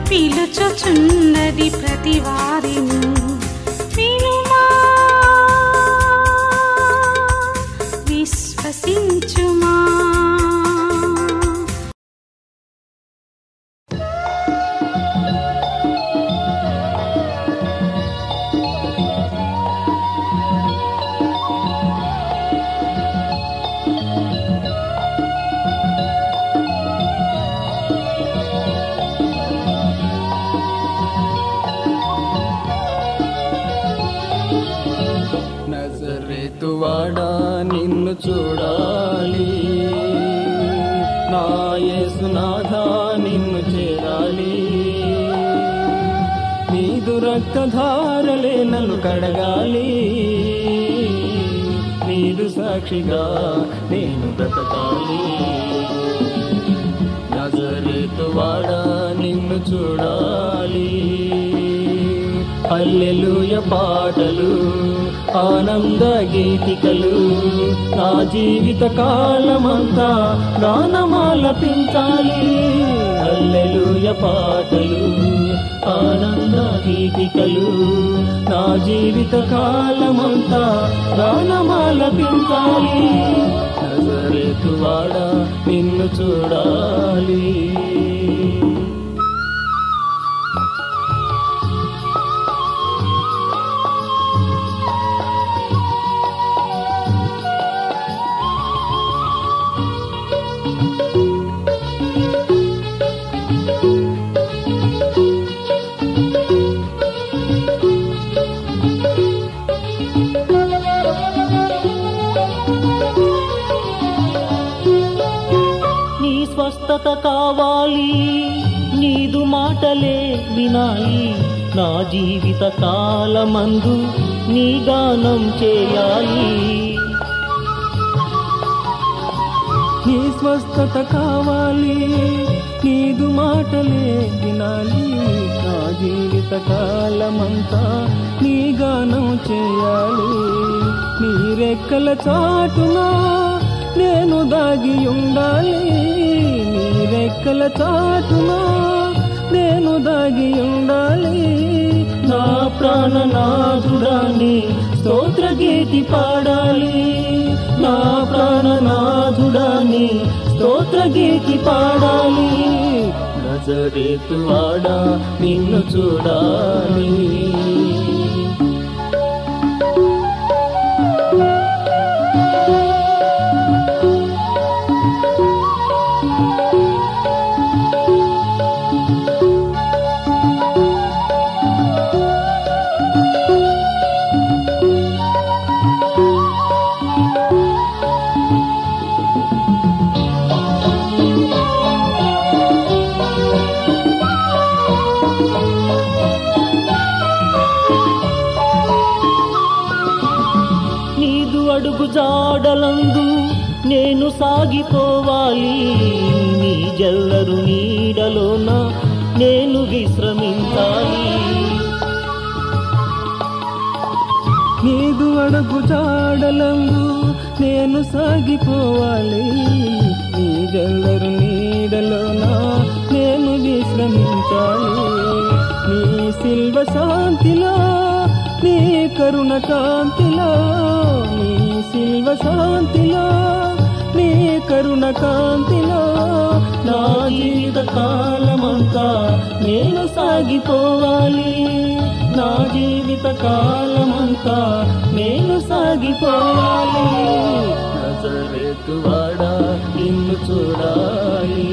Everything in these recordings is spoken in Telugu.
పిలుచుచున్నది ప్రతి వారిని వినుమా విశ్వసించుమా. నజరేతువాడా నిన్ను చూడాలి, నా యేసునాథా నిన్ను చేరాలి. నీదు రక్తధారలే నన్ను కడగాలి, నీదు సాక్షిగా నేను బ్రతకాలి. నజరేతువాడా నిన్ను చూడాలి. హల్లెలూయ పాటలు ఆనంద గీతికలు నా జీవిత కాలమంతా గానమాలపించాలి. హల్లెలూయ పాటలు ఆనంద గీతికలు నా జీవిత కాలమంతా గానమాలపించాలి. నజరేతువాడా నిన్ను చూడాలి. స్వస్థత కావాలి, నీదు మాటలే వినాలి. నా జీవిత కాలమందు నీ గానం చేయాలి. నీ స్వస్థత కావాలి, నీదు మాటలే వినాలి. నా జీవిత కాలమంతా నీ గానం చేయాలి. నీ రెక్కల చాటునా నేను దాగి ఉండాలి, నీ రెక్కల చాటునా నేను దాగి ఉండాలి. నా ప్రాణనాథుడాని స్తోత్ర గీతి పాడాలి, నా ప్రాణనాథుడాని స్తోత్ర గీతి పాడాలి. నజరేతువాడా నిన్ను చూడాలి. అడుగు జాడలందు నేను సాగిపోవాలి, నీ జల్లరు నీడలోన నేను విశ్రమించాలి. నీదు అడుగు జాడలందు నేను సాగిపోవాలి. నీ జల్లరు నీడలోన నేను విశ్రమించాలి. నీ సిల్వ శాంతిలో, నీ కరుణ కాంతిలో, నీ సిల్వ శాంతిలో, నీ కరుణ కాంతిలో నా జీవిత కాలమంతా నేను సాగిపోవాలి. నా జీవిత కాలమంతా నేను సాగిపోవాలి. నజరేతువాడా నిన్ను చూడాలి.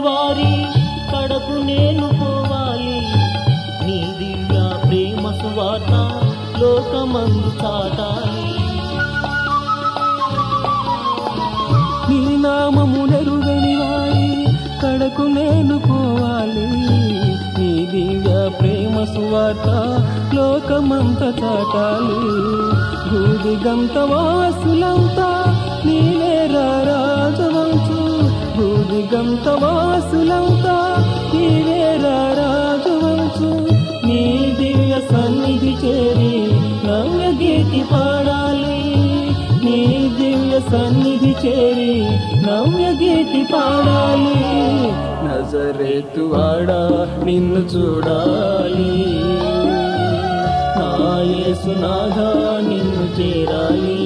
వారి కడకు నేను పోవాలి. నీ దివ్య ప్రేమ సువార్త లోకమందు చాటాలి. నీ నామము నెరుగని వారి కడకు నేను పోవాలి. నీ దివ్య ప్రేమ సువార్త లోకమంత చాటాలి. గూదిగంత వాసులంతా నీవే రాజవంచు. గూదిగంత వాసులంతా నీవే రాజవంచు. నీ దివ్య సన్నిధి చేరి నవ్య గీతి పాడాలి. నీ దివ్య సన్నిధి చేరి నవ్య గీతి పాడాలి. నజరేతువాడా నిన్ను చూడాలి. నా యేసునాథా నిన్ను చేరాలి.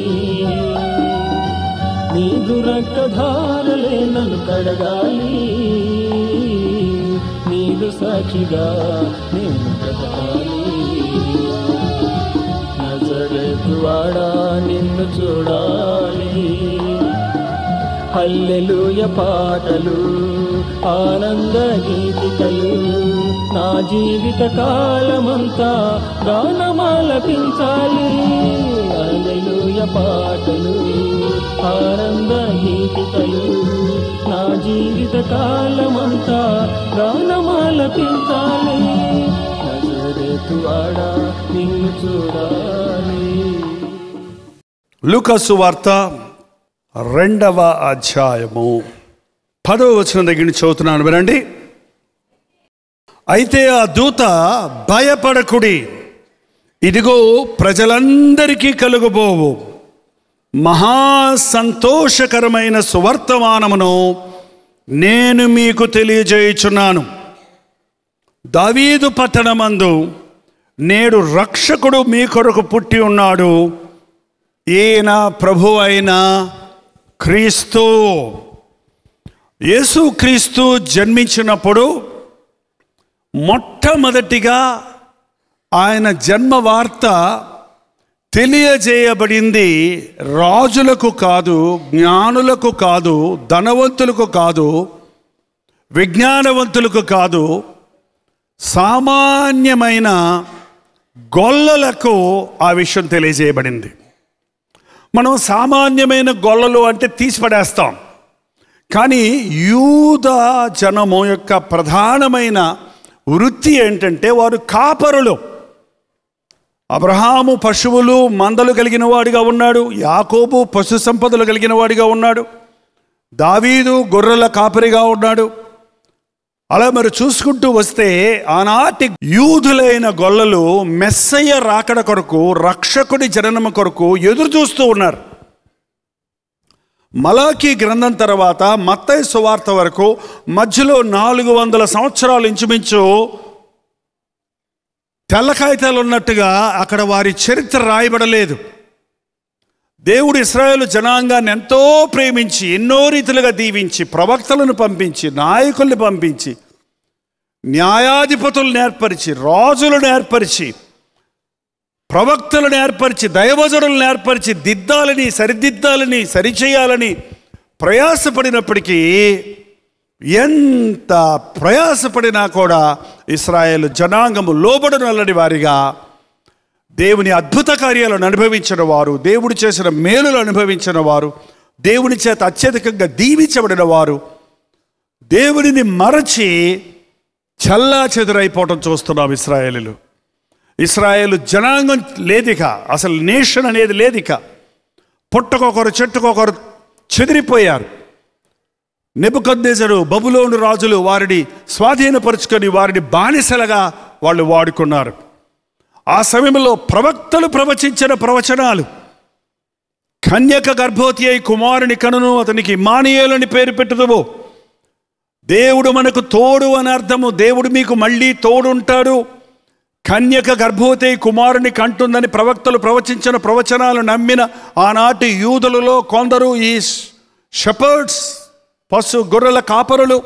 నీదు రక్తధారలే నన్ను కడగాలి. నీదు సాక్షిగా నేను బ్రతకాలి. నజరేతువాడా నిన్ను చూడాలి. హల్లెలూయ పాటలు, ఆనంద గీతికలు నా జీవిత కాలమంతా గానమాలపించాలి. హల్లెలూయ పాటలు, ఆనంద గీతికలు నా జీవిత కాలమంతా గానమాలపించాలి. నజరేతువాడా నిన్ను చూడాలి. లూకా సువార్త 2వ అధ్యాయము 10వ వచనం దగ్గర నుంచి చదువుతున్నాను, వినండి. అయితే ఆ దూత, భయపడకుడి, ఇదిగో ప్రజలందరికీ కలుగబోవు మహా సంతోషకరమైన సువర్తమానమును నేను మీకు తెలియజేయుచున్నాను. దావీదు పట్టణమందు నేడు రక్షకుడు మీ కొరకు పుట్టి ఉన్నాడు. ఈయన ప్రభు అయిన క్రీస్తు. యేసు క్రీస్తు జన్మించినప్పుడు మొట్టమొదటిగా ఆయన జన్మ వార్త తెలియజేయబడింది రాజులకు కాదు, జ్ఞానులకు కాదు, ధనవంతులకు కాదు, విజ్ఞానవంతులకు కాదు, సామాన్యమైన గొల్లలకు ఆ విషయం తెలియజేయబడింది. మనం సామాన్యమైన గొల్లలు అంటే తీసిపడేస్తాం. కానీ యూద జనము యొక్క ప్రధానమైన వృత్తి ఏంటంటే వారు కాపరులు. అబ్రహాము పశువులు మందలు కలిగిన వాడిగా ఉన్నాడు. యాకోబు పశు సంపదలు కలిగిన వాడిగా ఉన్నాడు. దావీదు గొర్రెల కాపరిగా ఉన్నాడు. అలా మరి చూసుకుంటూ వస్తే ఆనాటి యూదులైన గొల్లలు మెస్సయ్య రాకడ కొరకు, రక్షకుడి జననము కొరకు ఎదురు చూస్తూ ఉన్నారు. మలాకీ గ్రంథం తర్వాత మత్తయి సువార్త వరకు మధ్యలో 400 సంవత్సరాలు ఇంచుమించు తెల్ల కాగితాలు ఉన్నట్టుగా అక్కడ వారి చరిత్ర రాయబడలేదు. దేవుడు ఇశ్రాయేలు జనాంగాన్ని ఎంతో ప్రేమించి, ఎన్నో రీతులుగా దీవించి, ప్రవక్తలను పంపించి, నాయకుల్ని పంపించి, న్యాయాధిపతులను ఏర్పరిచి, రాజులను ఏర్పరిచి, ప్రవక్తలను ఏర్పరిచి, దైవజనులను ఏర్పరిచి, దిద్దాలని, సరిదిద్దాలని, సరిచేయాలని ప్రయాసపడినప్పటికీ ఎంత ప్రయాసపడినా కూడా ఇశ్రాయేలు జనాంగము లోబడనల్లని వారిగా దేవుని అద్భుత కార్యాలను అనుభవించిన వారు, దేవుడు చేసిన మేలులు అనుభవించిన వారు, దేవుని చేత అత్యధికంగా దీవించబడిన వారు దేవునిని మరచి చల్లా చెదురైపోవటం చూస్తున్నాం. ఇశ్రాయేలు జనాంగం లేదిక, అసలు నేషన్ అనేది లేదిక. పుట్టకొకరు చెట్టుకొకరు చెదిరిపోయారు. నెబుకద్నెజరు, బబులోను రాజులు వారిని స్వాధీనపరుచుకొని వారిని బానిసలుగా వాళ్ళు వాడుకున్నారు. ఆ సమయంలో ప్రవక్తలు ప్రవచించిన ప్రవచనాలు, కన్యక గర్భవతి అయి కుమారుని కనును, అతనికి ఇమ్మానుయేలు అని పేరు పెట్టుదువు, దేవుడు మనకు తోడు అని అర్థము, దేవుడు మీకు మళ్ళీ తోడుంటాడు, కన్యక గర్భవతి అయి కుమారుని కంటుందని ప్రవక్తలు ప్రవచించిన ప్రవచనాలు నమ్మిన ఆనాటి యూదులలో కొందరు, ఈ షెపర్డ్స్, గొర్రెల కాపరులు,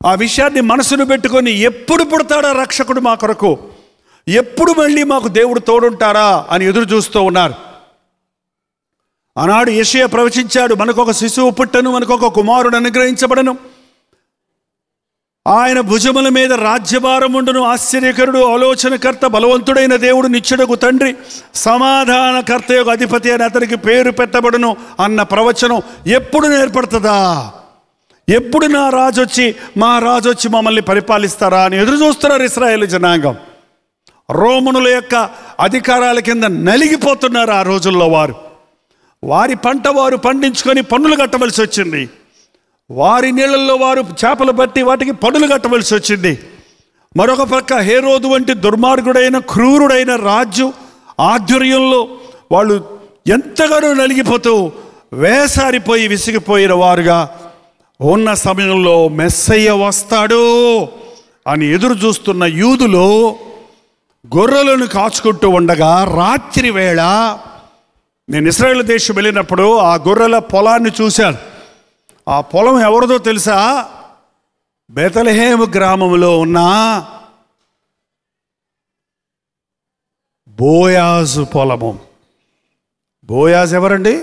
ఆ విషయాన్ని మనసును పెట్టుకొని ఎప్పుడు పుడతాడా రక్షకుడు మా కొరకు, ఎప్పుడు మళ్ళీ మాకు దేవుడు తోడుంటారా అని ఎదురు చూస్తూ ఉన్నారు. ఆనాడు యెషయా ప్రవచించాడు, మనకొక శిశువు పుట్టను, మనకొక కుమారుడు అనుగ్రహించబడను, ఆయన భుజముల మీద రాజ్యభారముండును, ఆశ్చర్యకరుడు, ఆలోచనకర్త, బలవంతుడైన దేవుడు, నిత్యుడగు తండ్రి, సమాధానకర్త యొక్క అధిపతి అని అతనికి పేరు పెట్టబడును అన్న ప్రవచనం ఎప్పుడు ఏర్పడుతుందా, ఎప్పుడు మా రాజు వచ్చి మమ్మల్ని పరిపాలిస్తారా అని ఎదురు చూస్తున్నారు ఇశ్రాయేలు జనాంగం. రోమనుల యొక్క అధికారాల కింద నలిగిపోతున్నారు ఆ రోజుల్లో. వారి పంట వారు పండించుకొని పన్నులు కట్టవలసి వచ్చింది. వారి నీళ్ళల్లో వారు చేపలు పట్టి వాటికి పన్నులు కట్టవలసి వచ్చింది. మరొక పక్క హేరోదు వంటి దుర్మార్గుడైన క్రూరుడైన రాజు ఆధ్వర్యంలో వాళ్ళు ఎంతగానో నలిగిపోతూ వేసారిపోయి విసిగిపోయిన వారుగా ఉన్న సమయంలో మెస్సయ్య వస్తాడు అని ఎదురు చూస్తున్న యూదులు గొర్రెలను కాచుకుంటూ ఉండగా రాత్రి వేళ నేను ఇశ్రాయేలు దేశం వెళ్ళినప్పుడు ఆ గొర్రెల పొలాన్ని చూశాను. ఆ పొలం ఎవరిదో తెలుసా? బెతలెహేము గ్రామంలో ఉన్న బోయాజు పొలము. బోయాజు ఎవరండి?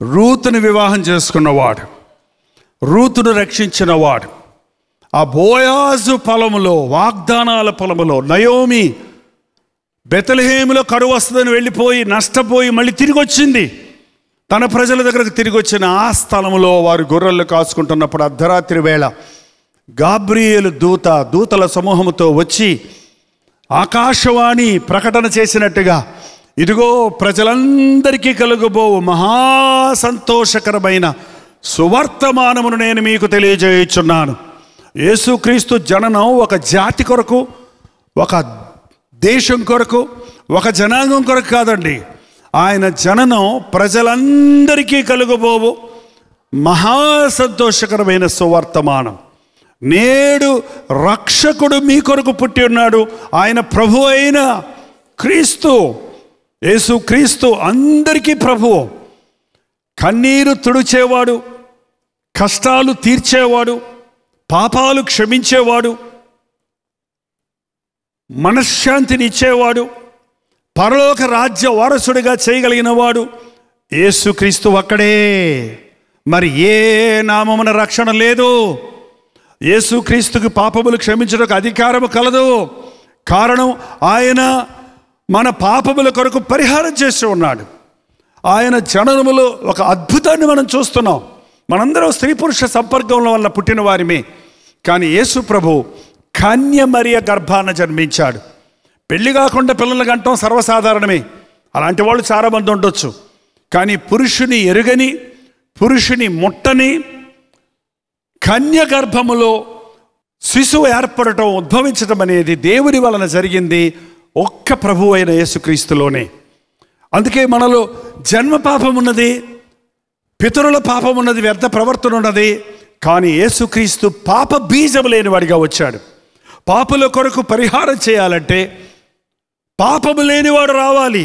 రూతుని వివాహం చేసుకున్నవాడు, రూతును రక్షించినవాడు. ఆ బోయాజు పొలములో, వాగ్దానాల పొలములో నయోమి బెతలెహేములో కరువు వస్తుందని వెళ్ళిపోయి నష్టపోయి మళ్ళీ తిరిగి వచ్చింది. తన ప్రజల దగ్గరకు తిరిగి వచ్చిన ఆ స్థలంలో వారు గొర్రెలు కాచుకుంటున్నప్పుడు అర్ధరాత్రి వేళ గాబ్రియేలు దూతల సమూహముతో వచ్చి ఆకాశవాణి ప్రకటన చేసినట్టుగా, ఇదిగో ప్రజలందరికీ కలుగబోవు మహా సంతోషకరమైన సువర్తమానమును నేను మీకు తెలియజేయుచున్నాను. యేసుక్రీస్తు జననం ఒక జాతి కొరకు, ఒక దేశం కొరకు, ఒక జనాంగం కొరకు కాదండి. ఆయన జననం ప్రజలందరికీ కలుగబోవు మహా సంతోషకరమైన సువర్తమానం. నేడు రక్షకుడు మీ కొరకు పుట్టి ఉన్నాడు. ఆయన ప్రభు అయిన క్రీస్తు, యేసు క్రీస్తు అందరికీ ప్రభువు. కన్నీరు తుడిచేవాడు, కష్టాలు తీర్చేవాడు, పాపాలు క్షమించేవాడు, మనశ్శాంతిని ఇచ్చేవాడు, పరలోక రాజ్య వారసుడిగా చేయగలిగిన వాడు యేసుక్రీస్తు ఒక్కడే. మరి ఏ నామమున రక్షణ లేదు. యేసుక్రీస్తుకు పాపములు క్షమించడానికి అధికారము కలదు. కారణం ఆయన మన పాపముల కొరకు పరిహారం చేసి ఉన్నాడు. ఆయన జననములో ఒక అద్భుతాన్ని మనం చూస్తున్నాం. మనందరం స్త్రీ పురుష సంపర్కంలో వల్ల పుట్టిన వారిమే. కానీ యేసు ప్రభు కన్య మరియ గర్భాన జన్మించాడు. పెళ్లి కాకుండా పిల్లలు కంటం సర్వసాధారణమే. అలాంటి వాళ్ళు చాలామంది ఉండొచ్చు. కానీ పురుషుని ఎరుగని, పురుషుని ముట్టని కన్య గర్భములో శిశువు ఏర్పడటం, ఉద్భవించడం అనేది దేవుని వలన జరిగింది ఒక్క ప్రభు అయిన యేసుక్రీస్తులోనే. అందుకే మనలో జన్మ పాపం ఉన్నది, పితరుల పాపం ఉన్నది, వ్యర్థ ప్రవర్తన ఉన్నది. కానీ యేసుక్రీస్తు పాప బీజం లేనివాడిగా వచ్చాడు. పాపుల కొరకు పరిహారం చేయాలంటే పాపము లేనివాడు రావాలి.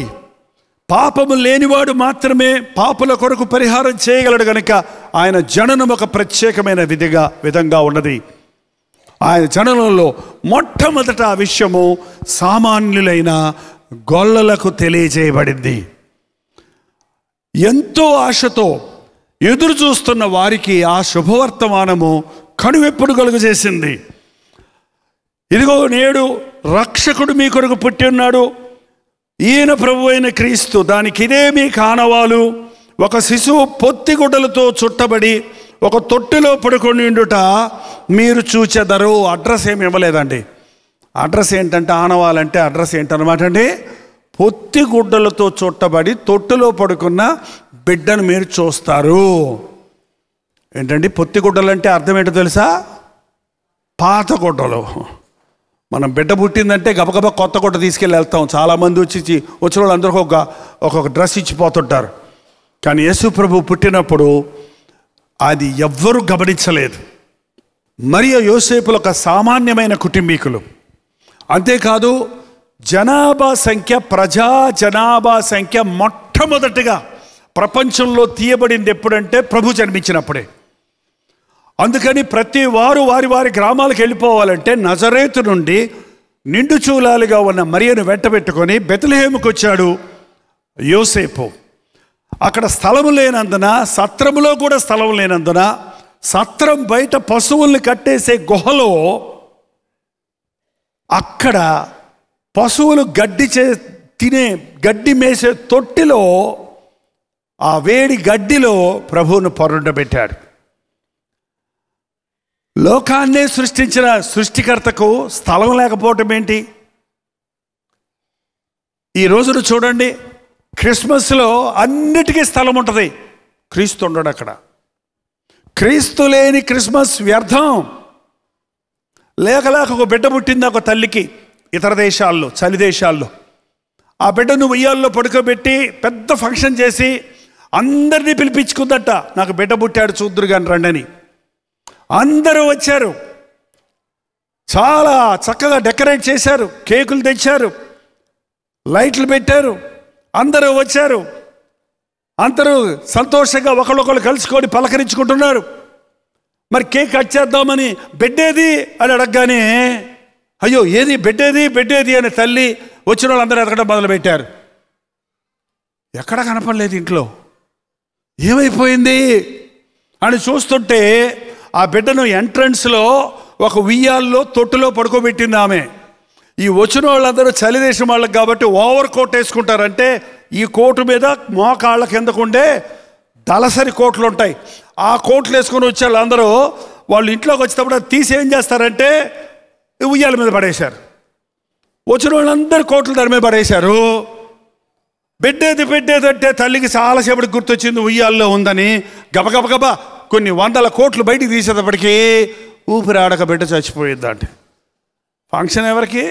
పాపము లేనివాడు మాత్రమే పాపుల కొరకు పరిహారం చేయగలడు. కనుక ఆయన జననం ఒక ప్రత్యేకమైన విధంగా ఉన్నది. ఆయన జననంలో మొట్టమొదట ఆ విషయము సామాన్యులైన గొల్లలకు తెలియజేయబడింది. ఎంతో ఆశతో, ఎదురు చూస్తున్న వారికి ఆ శుభవర్తమానము కనువెప్పుడు కలుగజేసింది. ఇదిగో నేడు రక్షకుడు మీ కొరకు పుట్టి ఉన్నాడు, ఈయన ప్రభు అయిన క్రీస్తు. దానికి ఇదే మీ కానవాలు. ఒక శిశువు పొత్తిగుడ్డలతో చుట్టబడి ఒక తొట్టిలో పడుకొని ఉండుట మీరు చూచెదరు. అడ్రస్ ఏమి ఇవ్వలేదండి. అడ్రస్ ఏంటంటే, ఆనవాలంటే అడ్రస్ ఏంటన్నమాట అండి, పొత్తిగుడ్డలతో చుట్టబడి తొట్టిలో పడుకున్న బిడ్డను మీరు చూస్తారు. ఏంటండి పొత్తిగుడ్డలు అంటే అర్థం ఏంటో తెలుసా? పాత గుడ్డలు. మనం బిడ్డ పుట్టిందంటే గబగబా కొత్త గుడ్డ తీసుకెళ్ళి వెళ్తాం. చాలామంది వచ్చిన వాళ్ళందరికీ ఒక్కొక్క డ్రెస్ ఇచ్చిపోతుంటారు. కానీ యేసు ప్రభు పుట్టినప్పుడు అది ఎవ్వరూ గమనించలేదు. మరియు యోసేపులు ఒక సామాన్యమైన కుటుంబీకులు. అంతేకాదు ప్రజా జనాభా సంఖ్య మొట్టమొదటిగా ప్రపంచంలో తీయబడింది ఎప్పుడంటే ప్రభు జన్మించినప్పుడే. అందుకని ప్రతి వారు వారి వారి గ్రామాలకు వెళ్ళిపోవాలంటే నజరేతు నుండి నిండు చూలాలుగా ఉన్న మరియను వెంటబెట్టుకొని బెత్లెహేముకు వచ్చాడు యోసేపు. అక్కడ స్థలము లేనందున, సత్రములో కూడా స్థలం లేనందున, సత్రం బయట పశువుల్ని కట్టేసే గుహలో అక్కడ పశువులు గడ్డి మేసే తొట్టిలో ఆ వేడి గడ్డిలో ప్రభువును పరుండబెట్టాడు. లోకాన్నే సృష్టించిన సృష్టికర్తకు స్థలం లేకపోవటం ఏంటి? ఈ రోజును చూడండి, క్రిస్మస్లో అన్నిటికీ స్థలం ఉంటుంది, క్రీస్తు ఉండడు అక్కడ. క్రీస్తు లేని క్రిస్మస్ వ్యర్థం. లేక ఒక బిడ్డ పుట్టింది ఒక తల్లికి ఇతర దేశాల్లో, చలి దేశాల్లో. ఆ బిడ్డను ఉయ్యాల్లో పడుకోబెట్టి పెద్ద ఫంక్షన్ చేసి అందరినీ పిలిపించుకుందట, నాకు బిడ్డ పుట్టాడు చూద్దురు కానీ రండని. అందరూ వచ్చారు, చాలా చక్కగా డెకరేట్ చేశారు, కేకులు తెచ్చారు, లైట్లు పెట్టారు, అందరూ వచ్చారు. అందరూ సంతోషంగా ఒకళ్ళొకళ్ళు కలుసుకొని పలకరించుకుంటున్నారు. మరి కేక్ కట్ చేద్దామని బెడ్డేది అని అడగగానే, అయ్యో ఏది బెడ్డేది అని తల్లి వచ్చిన వాళ్ళందరూ ఎదగడం మొదలుపెట్టారు. ఎక్కడ కనపడలేదు ఇంట్లో, ఏమైపోయింది అని చూస్తుంటే ఆ బిడ్డను ఎంట్రన్స్లో ఒక ఉయ్యాల్లో తొట్టులో పడుకోబెట్టింది ఆమె. ఈ వచ్చిన వాళ్ళందరూ చలిదేశం వాళ్ళకి కాబట్టి ఓవర్ కోట్ వేసుకుంటారంటే ఈ కోటు మీద మోకాళ్ళ కిందకుండే దళసరి కోట్లు ఉంటాయి. ఆ కోట్లు వేసుకొని వచ్చే వాళ్ళందరూ వాళ్ళు ఇంట్లోకి వచ్చేటప్పుడు అది తీసి ఏం చేస్తారంటే ఉయ్యాల మీద పడేశారు. వచ్చిన వాళ్ళందరూ కోట్లు దాని మీద పడేశారు. బెడ్డేది అంటే తల్లికి చాలాసేపటికి గుర్తొచ్చింది ఉయ్యాల్లో ఉందని. గబగబగబా కొన్ని 100 కోట్లు బయటికి తీసేటప్పటికీ ఊపిరి ఆడక బిడ్డ చచ్చిపోయిందంటే. ఫంక్షన్ ఎవరికి?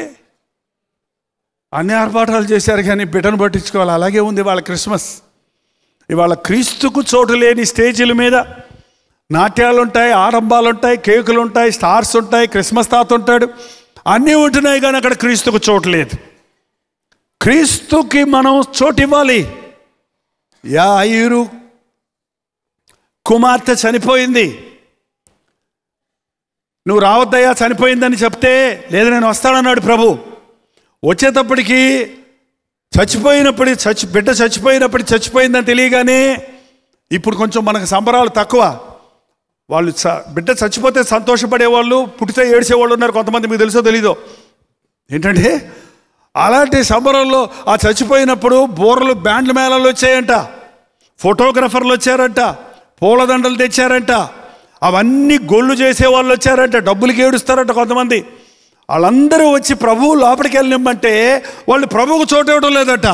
అన్ని ఆర్భాటాలు చేశారు కానీ బిడ్డను పట్టించుకోవాలి. అలాగే ఉంది వాళ్ళ క్రిస్మస్. ఇవాళ క్రీస్తుకు చోటు లేని స్టేజీల మీద నాట్యాలు ఉంటాయి, ఆడంబాలు ఉంటాయి, కేకులు ఉంటాయి, స్టార్స్ ఉంటాయి, క్రిస్మస్ తాత ఉంటాడు, అన్నీ ఉంటున్నాయి కానీ అక్కడ క్రీస్తుకు చోటు లేదు. క్రీస్తుకి మనం చోటు ఇవ్వాలి. యాయిరు కుమార్తె చనిపోయింది, నువ్వు రావద్దయ్యా చనిపోయిందని చెప్తే, లేదు నేను వస్తానన్నాడు ప్రభు. వచ్చేటప్పటికి బిడ్డ చచ్చిపోయినప్పటికి చచ్చిపోయిందని తెలియగానే, ఇప్పుడు కొంచెం మనకు సంబరాలు తక్కువ. వాళ్ళు బిడ్డ చచ్చిపోతే సంతోషపడేవాళ్ళు, పుట్టితే ఏడ్చేవాళ్ళు ఉన్నారు కొంతమంది, మీకు తెలుసో తెలీదో. ఏంటంటే అలాంటి సంబరంలో ఆ చచ్చిపోయినప్పుడు బోర్లు బ్యాండ్ల మేళాలు వచ్చాయంట, ఫోటోగ్రఫర్లు వచ్చారంట, పూలదండలు తెచ్చారంట, అవన్నీ గొల్లు చేసేవాళ్ళు వచ్చారంట, డబ్బులకి ఏడుస్తారంట కొంతమంది. వాళ్ళందరూ వచ్చి ప్రభువు లోపలికి వెళ్ళిమ్మంటే వాళ్ళు ప్రభువుకు చోటు ఇవ్వడం లేదట.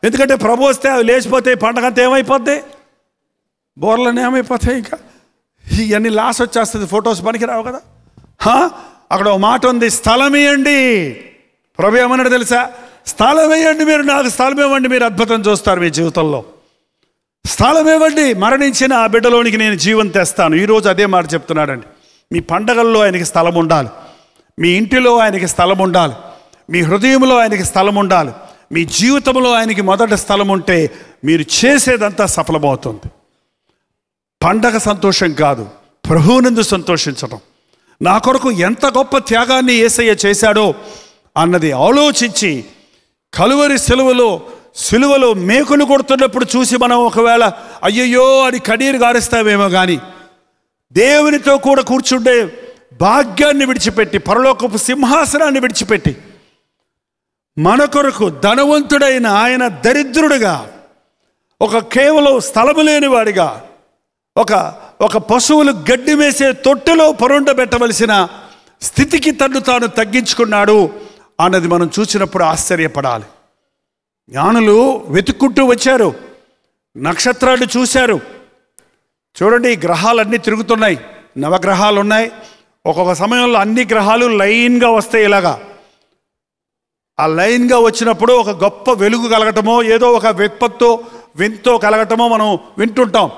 ఎందుకంటే ప్రభు వస్తే అవి లేచిపోతాయి, పండగ అంతా ఏమైపోద్ది, బోర్లన్నీ ఏమైపోతాయి, ఇంకా ఇవన్నీ లాస్ వచ్చేస్తుంది, ఫొటోస్ పనికి రావు కదా. అక్కడ ఒక మాట ఉంది, స్థలం ఇవ్వండి. ప్రభు ఏమన్నాడు తెలుసా? స్థలం ఇవ్వండి, మీరు నాకు స్థలం ఇవ్వండి, మీరు అద్భుతం చూస్తారు మీ జీవితంలో. స్థలం ఇవ్వండి, మరణించిన ఆ బిడ్డలోనికి నేను జీవం తెస్తాను. ఈరోజు అదే మాట చెప్తున్నాడండి. మీ పండగల్లో ఆయనకి స్థలం ఉండాలి, మీ ఇంటిలో ఆయనకి స్థలం ఉండాలి, మీ హృదయంలో ఆయనకి స్థలం ఉండాలి, మీ జీవితంలో ఆయనకి మొదటి స్థలం ఉంటే మీరు చేసేదంతా సఫలమవుతుంది. పండగ సంతోషం కాదు, ప్రభువునందు సంతోషించడం. నా కొరకు ఎంత గొప్ప త్యాగాన్ని యేసయ్య చేశాడో అన్నది ఆలోచించి, కలువరి సెలవులో సిలువలో మేకులు కొడుతున్నప్పుడు చూసి మనం ఒకవేళ అయ్యయ్యో అని కన్నీరు గారుస్తామేమో కానీ దేవునితో కూడా కూర్చుండే భాగ్యాన్ని విడిచిపెట్టి, పరలోకపు సింహాసనాన్ని విడిచిపెట్టి మన కొరకు ధనవంతుడైన ఆయన దరిద్రుడుగా, ఒక కేవలం స్థలము లేనివాడిగా, ఒక పశువులు గడ్డి వేసే తొట్టెలో పరుండబెట్టవలసిన స్థితికి తన్ను తాను తగ్గించుకున్నాడు అన్నది మనం చూసినప్పుడు ఆశ్చర్యపడాలి. జ్ఞానులు వెతుక్కుంటూ వచ్చారు, నక్షత్రాలు చూశారు. చూడండి, ఈ గ్రహాలన్నీ తిరుగుతున్నాయి, నవగ్రహాలు ఉన్నాయి. ఒక్కొక్క సమయంలో అన్ని గ్రహాలు లైన్గా వస్తాయి. ఇలాగా ఆ లైన్గా వచ్చినప్పుడు ఒక గొప్ప వెలుగు కలగటమో, ఏదో ఒక వింతో కలగటమో మనం వింటుంటాం.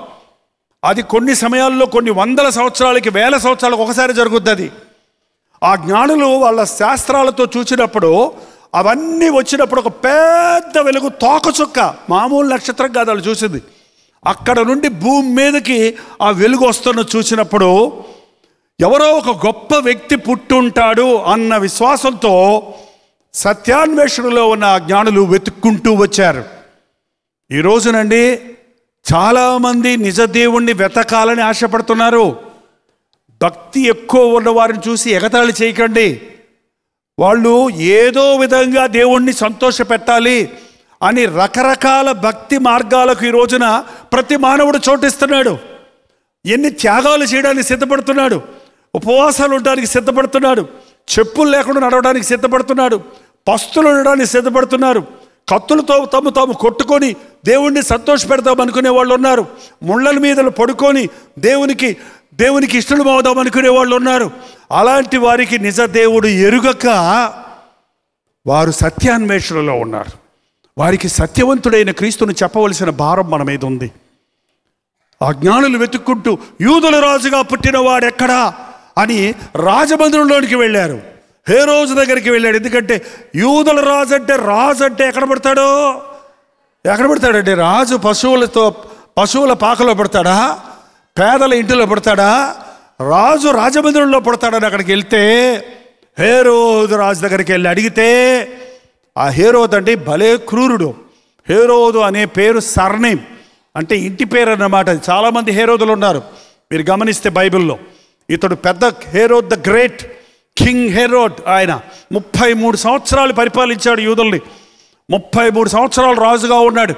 అది కొన్ని సమయాల్లో కొన్ని వందల సంవత్సరాలకి, వేల సంవత్సరాలకు ఒకసారి జరుగుతుంది. ఆ జ్ఞానులు వాళ్ళ శాస్త్రాలతో చూసినప్పుడు అవన్నీ వచ్చినప్పుడు ఒక పెద్ద వెలుగు, తోకచుక్క, మామూలు నక్షత్రం కాదు వాళ్ళు చూసింది. అక్కడ నుండి భూమి మీదకి ఆ వెలుగు వస్తున్న చూసినప్పుడు ఎవరో ఒక గొప్ప వ్యక్తి పుట్టుంటాడు అన్న విశ్వాసంతో సత్యాన్వేషణలో ఉన్న ఆ జ్ఞానులు వెతుక్కుంటూ వచ్చారు. ఈ రోజునండి చాలామంది నిజ దేవుణ్ణి వెతకాలని ఆశపడుతున్నారు. భక్తి ఎక్కువ ఉన్న వారిని చూసి ఎగతాళి చేయకండి. వాళ్ళు ఏదో విధంగా దేవుణ్ణి సంతోషపెట్టాలి అని రకరకాల భక్తి మార్గాలకు ఈ రోజున ప్రతి మానవుడు చోటిస్తున్నాడు. ఎన్ని త్యాగాలు చేయడానికి సిద్ధపడుతున్నాడు, ఉపవాసాలు ఉండడానికి సిద్ధపడుతున్నాడు, చెప్పులు లేకుండా నడవడానికి సిద్ధపడుతున్నాడు, పస్తులు ఉండడానికి సిద్ధపడుతున్నారు, కత్తులతో తాము కొట్టుకొని దేవుణ్ణి సంతోషపెడతాం అనుకునే వాళ్ళు ఉన్నారు, ముళ్ళల మీద పడుకొని దేవునికి ఇష్టం అవుదాం అనుకునే వాళ్ళు ఉన్నారు. అలాంటి వారికి నిజ దేవుడు ఎరుగక వారు సత్యాన్వేషణలో ఉన్నారు. వారికి సత్యవంతుడైన క్రీస్తుని చెప్పవలసిన భారం మన మీద ఉంది. ఆ జ్ఞానులు వెతుక్కుంటూ యూదుల రాజుగా పుట్టిన వాడెక్కడా అని రాజమందిరంలోనికి వెళ్ళారు. హేరోదు దగ్గరికి వెళ్ళాడు. ఎందుకంటే యూదుల రాజు అంటే ఎక్కడ పడతాడండి? రాజు పశువుల పాకలో పడతాడా? పేదల ఇంటిలో పడతాడా? రాజు రాజమందిరంలో పడతాడని అక్కడికి వెళ్తే హేరోదు రాజు దగ్గరికి వెళ్ళి అడిగితే, ఆ హేరోదు అంటే భలే క్రూరుడు. హేరోదు అనే పేరు సర్నేమ్, అంటే ఇంటి పేరు అన్నమాట. చాలామంది హేరోదులు ఉన్నారు మీరు గమనిస్తే బైబిల్లో. ఇతడు పెద్ద Herod the great, king Herod. ఆయన 33 సంవత్సరాలు పరిపాలించాడు యూదుల్ని. 33 సంవత్సరాలు రాజుగా ఉన్నాడు.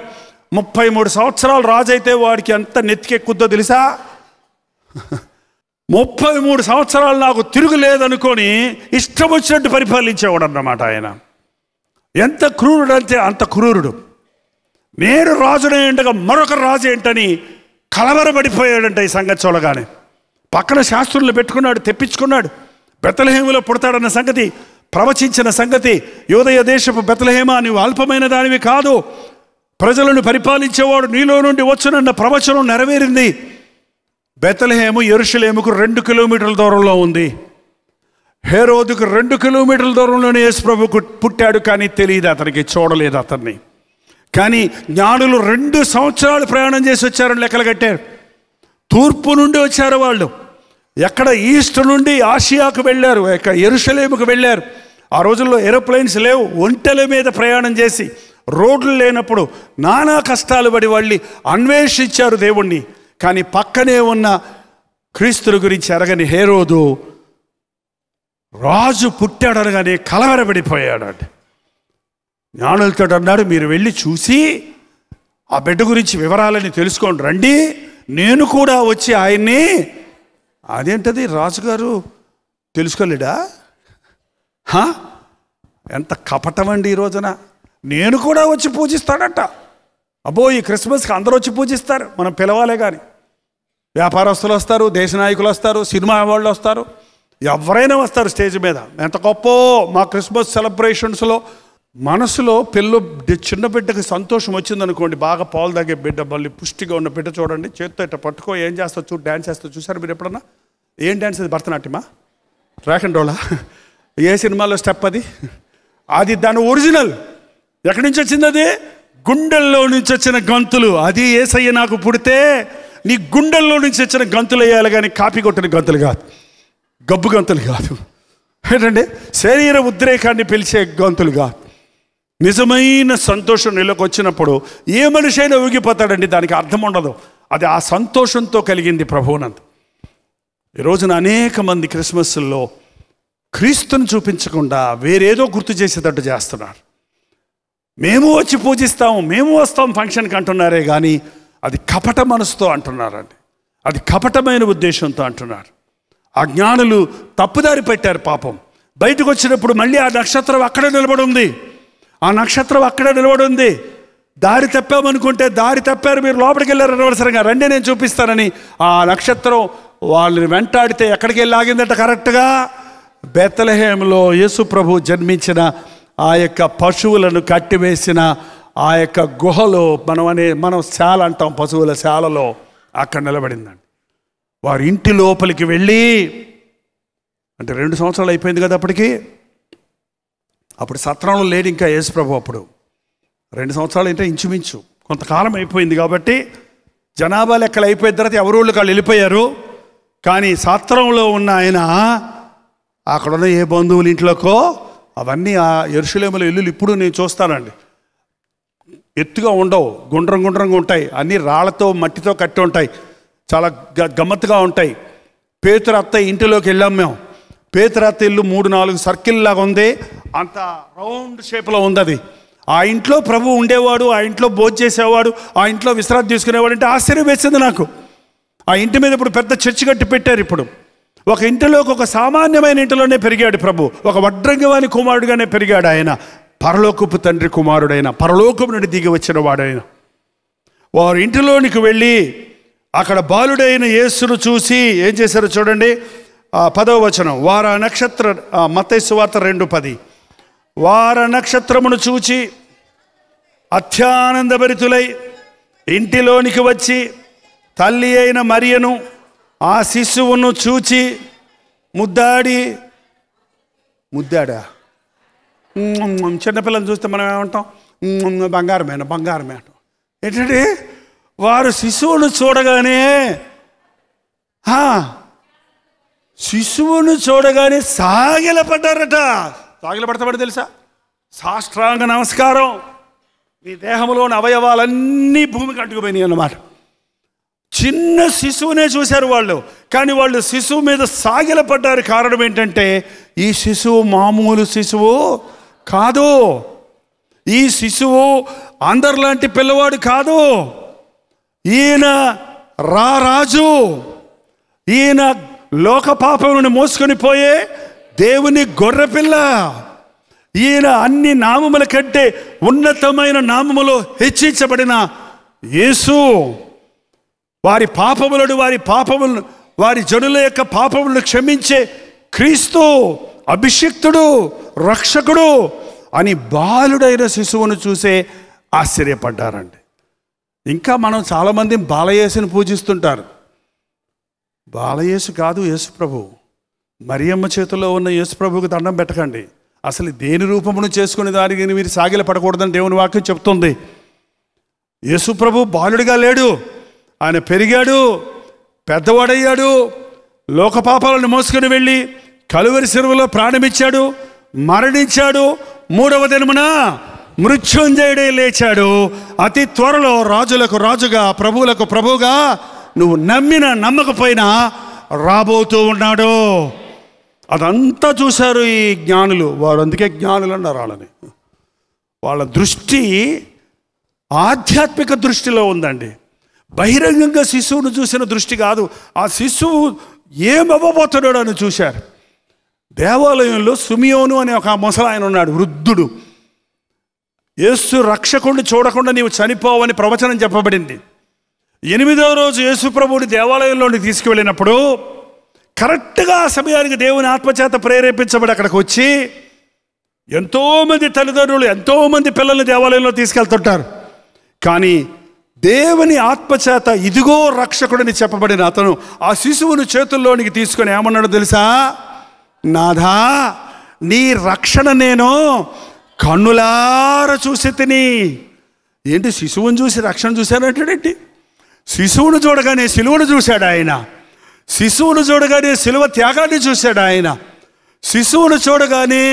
33 సంవత్సరాలు రాజు అయితే వాడికి ఎంత నెత్తికెక్కుద్దో తెలుసా? 33 సంవత్సరాలు నాకు తిరుగులేదనుకొని ఇష్టం వచ్చినట్టు పరిపాలించేవాడు అన్నమాట ఆయన. ఎంత క్రూరుడు అంటే అంత క్రూరుడు. నేను రాజునే ఉండగా మరొక రాజు ఏంటని కలవరపడిపోయాడంట ఈ సంగతి చూడగానే. పక్కన శాస్త్రులను పెట్టుకున్నాడు, తెప్పించుకున్నాడు. బెత్లెహేములో పుడతాడన్న సంగతి ప్రవచించిన సంగతి, యూదయ దేశపు బెత్లెహేమా నీవు అల్పమైన దానివి కాదు, ప్రజలను పరిపాలించేవాడు నీలో నుండి వచ్చునన్న ప్రవచనం నెరవేరింది. బెత్లెహేము యెరూషలేముకు 2 కిలోమీటర్ల దూరంలో ఉంది. హేరోదుకు 2 కిలోమీటర్ల దూరంలోనే యేసుప్రభు పుట్టాడు, కానీ తెలియదు అతనికి, చూడలేదు అతన్ని. కానీ జ్ఞానులు 2 సంవత్సరాలు ప్రయాణం చేసి వచ్చారని లెక్కలు కట్టారు. తూర్పు నుండి వచ్చారు వాళ్ళు. ఎక్కడ ఈస్ట్ నుండి ఆసియాకు వెళ్ళారు, ఎక్కడ యెరూషలేముకు వెళ్ళారు. ఆ రోజుల్లో ఏరోప్లేన్స్ లేవు, ఒంటెల మీద ప్రయాణం చేసి రోడ్లు లేనప్పుడు నానా కష్టాలు పడి వాళ్ళు అన్వేషించారు దేవుణ్ణి. కానీ పక్కనే ఉన్న క్రీస్తుని గురించి ఎరగని హేరోదు రాజు పుట్టాడనగానే కలవరపడిపోయాడు. జ్ఞానులతో అన్నాడు, మీరు వెళ్ళి చూసి ఆ బిడ్డ గురించి వివరాలని తెలుసుకోండి రండి, నేను కూడా వచ్చి ఆయన్ని. అదేంటది రాజుగారు తెలుసుకోలేడా? ఎంత కపటం అండి ఈ రోజున. నేను కూడా వచ్చి పూజిస్తాడట. అబ్బో, ఈ క్రిస్మస్కి అందరూ వచ్చి పూజిస్తారు, మనం పిలవాలే. కానీ వ్యాపారస్తులు వస్తారు, దేశ నాయకులు వస్తారు, సినిమా వాళ్ళు వస్తారు, ఎవరైనా వస్తారు స్టేజ్ మీద. ఎంత గొప్ప మా క్రిస్మస్ సెలబ్రేషన్స్లో మనసులో చిన్న బిడ్డకి సంతోషం వచ్చిందనుకోండి, బాగా పాలు తాగే బిడ్డ, మళ్ళీ పుష్టిగా ఉన్న బిడ్డ చూడండి, చేత్తో ఇట్లా పట్టుకో ఏం చేస్తా చూడు, డ్యాన్స్ చేస్తా. చూసారు మీరు ఎప్పుడన్నా? ఏం డ్యాన్స్ అది? భరతనాట్యమా? Track and రోలా? ఏ సినిమాలో స్టెప్ అది? అది దాని ఒరిజినల్. ఎక్కడి నుంచి వచ్చింది అది? గుండెల్లో నుంచి వచ్చిన గంతులు. అది యేసయ్య నాకు పుడితే నీ గుండెల్లో నుంచి వచ్చిన గంతులు వేయాలి, కానీ కాపీ కొట్టిన గంతులు కాదు, గబ్బు గంతులు కాదు. ఏంటంటే శరీర ఉద్రేకాన్ని పిలిచే గంతులు కాదు. నిజమైన సంతోషం నీలోకి వచ్చినప్పుడు ఏ మనిషి అయినా ఊగిపోతాడండి. దానికి అర్థం ఉండదు. అది ఆ సంతోషంతో కలిగింది ప్రభువునందు. ఈ రోజున అనేక మంది క్రిస్మస్లో క్రీస్తుని చూపించకుండా వేరేదో గుర్తు చేసేటట్టు చేస్తున్నారు. మేము వచ్చి పూజిస్తాము, మేము వస్తాం ఫంక్షన్కి అంటున్నారే కానీ అది కపట మనసుతో అంటున్నారండి. అది కపటమైన ఉద్దేశంతో అంటున్నారు. ఆ జ్ఞానులు తప్పుదారి పెట్టారు పాపం. బయటకు వచ్చినప్పుడు మళ్ళీ ఆ నక్షత్రం అక్కడే నిలబడి ఉంది. ఆ నక్షత్రం అక్కడే నిలబడి ఉంది. దారి తప్పామనుకుంటే దారి తప్పారు, మీరు లోపలికి వెళ్ళారు అనవసరంగా, రండి నేను చూపిస్తానని ఆ నక్షత్రం వాళ్ళని వెంటాడితే ఎక్కడికి వెళ్ళి ఆగిందట? కరెక్ట్గా బెత్లెహేములో యేసు ప్రభు జన్మించిన ఆ యొక్క పశువులను కట్టివేసిన ఆ యొక్క గుహలో, మనం శాల అంటాం, పశువుల శాలలో అక్కడ నిలబడిందండి. వారి ఇంటి లోపలికి వెళ్ళి, అంటే 2 సంవత్సరాలు అయిపోయింది కదా అప్పటికి. అప్పుడు సత్రంలో లేడు ఇంకా యేసు ప్రభు. అప్పుడు 2 సంవత్సరాలు అంటే ఇంచుమించు కొంతకాలం అయిపోయింది కాబట్టి జనాభా లెక్కలు అయిపోయిన తర్వాత ఎవరోళ్ళు వాళ్ళు వెళ్ళిపోయారు. కానీ సత్రంలో ఉన్న ఆయన అక్కడున్న ఏ బంధువుల ఇంట్లోకో, అవన్నీ ఆ యెరూషలేములో ఇల్లులు ఇప్పుడు నేను చూస్తానండి, ఎత్తుగా ఉండవు, గుండ్రంగా ఉంటాయి, అన్నీ రాళ్లతో మట్టితో కట్టి ఉంటాయి, చాలా గమ్మత్తుగా ఉంటాయి. పేతురు అత్త ఇంటిలోకి వెళ్ళాం మేము. పేతురు అత్త ఇల్లు 3-4 సర్కిల్ లాగా ఉంది, అంత రౌండ్ షేప్లో ఉంది అది. ఆ ఇంట్లో ప్రభు ఉండేవాడు, ఆ ఇంట్లో భోజనం చేసేవాడు, ఆ ఇంట్లో విశ్రాంతి తీసుకునేవాడు అంటే ఆశ్చర్యం వేసింది నాకు. ఆ ఇంటి మీద ఇప్పుడు పెద్ద చర్చి కట్టి పెట్టారు. ఇప్పుడు ఒక ఇంటిలోకి, ఒక సామాన్యమైన ఇంటిలోనే పెరిగాడు ప్రభు. ఒక వడ్రంగివాని కుమారుడుగానే పెరిగాడు ఆయన. పరలోకపు తండ్రి కుమారుడైన, పరలోకపు నుండి దిగి వచ్చిన వాడైన. వారు ఇంటిలోనికి వెళ్ళి అక్కడ బాలుడైన యేసును చూసి ఏం చేశారో చూడండి. 10వ వచనం, వార నక్షత్ర, మత్తయి సువార్త 2:10, వార నక్షత్రమును చూచి అత్యానందభరితులై ఇంటిలోనికి వచ్చి తల్లి అయిన మరియను ఆ శిశువును చూచి ముద్దాడా. చిన్నపిల్లని చూస్తే మనం ఏమంటాం? బంగారమే అంటాం. ఏంటంటే వారు శిశువును చూడగానే సాగిలపడ్డారట. సాగిలపడతామని తెలుసా? సాష్టాంగ నమస్కారం. మీ దేహంలోని అవయవాలన్నీ భూమికి అంటుకుపోయినాయి అన్నమాట. చిన్న శిశువునే చూశారు వాళ్ళు, కానీ వాళ్ళు శిశువు మీద సాగిలపడ్డారు. కారణం ఏంటంటే ఈ శిశువు మామూలు శిశువు కాదు. ఈ శిశువు అందరిలాంటి పిల్లవాడు కాదు. ఈయన రాజు. ఈయన లోక పాపములను మోసుకొని పోయే దేవుని గొర్రెపిల్ల. ఈయన అన్ని నామముల కంటే ఉన్నతమైన నామములో హెచ్చించబడిన యేసు. వారి పాపములను వారి జనుల యొక్క పాపములను క్షమించే క్రీస్తు, అభిషిక్తుడు, రక్షకుడు అని బాలుడైన శిశువును చూసే ఆశ్చర్యపడ్డారండి. ఇంకా మనం చాలామంది బాలయేసుని పూజిస్తుంటారు. బాలయేసు కాదు యేసు ప్రభు. మరియమ్మ చేతిలో ఉన్న యేసు ప్రభువుకి దండం పెట్టకండి. అసలు దేని రూపమును చేసుకునే దానికి మీరు సాగిల పడకూడదని దేవుని వాక్యం చెప్తుంది. యేసు ప్రభు బాలుడిగా లేడు, ఆయన పెరిగాడు, పెద్దవాడయ్యాడు, లోక పాపాలను మోసుకొని వెళ్ళి కలువరి శిలువలో ప్రాణమిచ్చాడు, మరణించాడు, 3వ దినమున మృత్యుంజయుడే లేచాడు. అతి త్వరలో రాజులకు రాజుగా, ప్రభువులకు ప్రభువుగా, నువ్వు నమ్మకపోయినా రాబోతూ ఉన్నాడు. అదంతా చూశారు ఈ జ్ఞానులు. వారు అందుకే జ్ఞానులు అన్నారు వాళ్ళని. వాళ్ళ దృష్టి ఆధ్యాత్మిక దృష్టిలో ఉందండి. బహిరంగంగా శిశువును చూసిన దృష్టి కాదు. ఆ శిశువు ఏమవ్వబోతున్నాడు అని చూశారు. దేవాలయంలో సుమియోను అనే ఒక ముసలాయన ఉన్నాడు, వృద్ధుడు. యేసు రక్షకుడిని చూడకుండా నీవు చనిపోవని ప్రవచనం చెప్పబడింది. 8వ రోజు యేసు ప్రభువుని దేవాలయంలోనికి తీసుకువెళ్ళినప్పుడు కరెక్ట్గా ఆ సమయానికి దేవుని ఆత్మచేత ప్రేరేపించబడి అక్కడికి వచ్చి, ఎంతోమంది తల్లిదండ్రులు ఎంతోమంది పిల్లల్ని దేవాలయంలో తీసుకెళ్తుంటారు. కానీ దేవుని ఆత్మచేత ఇదిగో రక్షకుడిని చెప్పబడిన అతను ఆ శిశువును చేతుల్లోనికి తీసుకొని ఏమన్నాడో తెలుసా? నాథా, నీ రక్షణ నేను కన్నులార చూసి తిని. ఏంటి శిశువుని చూసి రక్షణ చూశానంటాడేంటి? శిశువును చూడగానే సిలువను చూశాడు ఆయన. శిశువును చూడగానే సిలువ త్యాగాన్ని చూశాడు ఆయన. శిశువును చూడగానే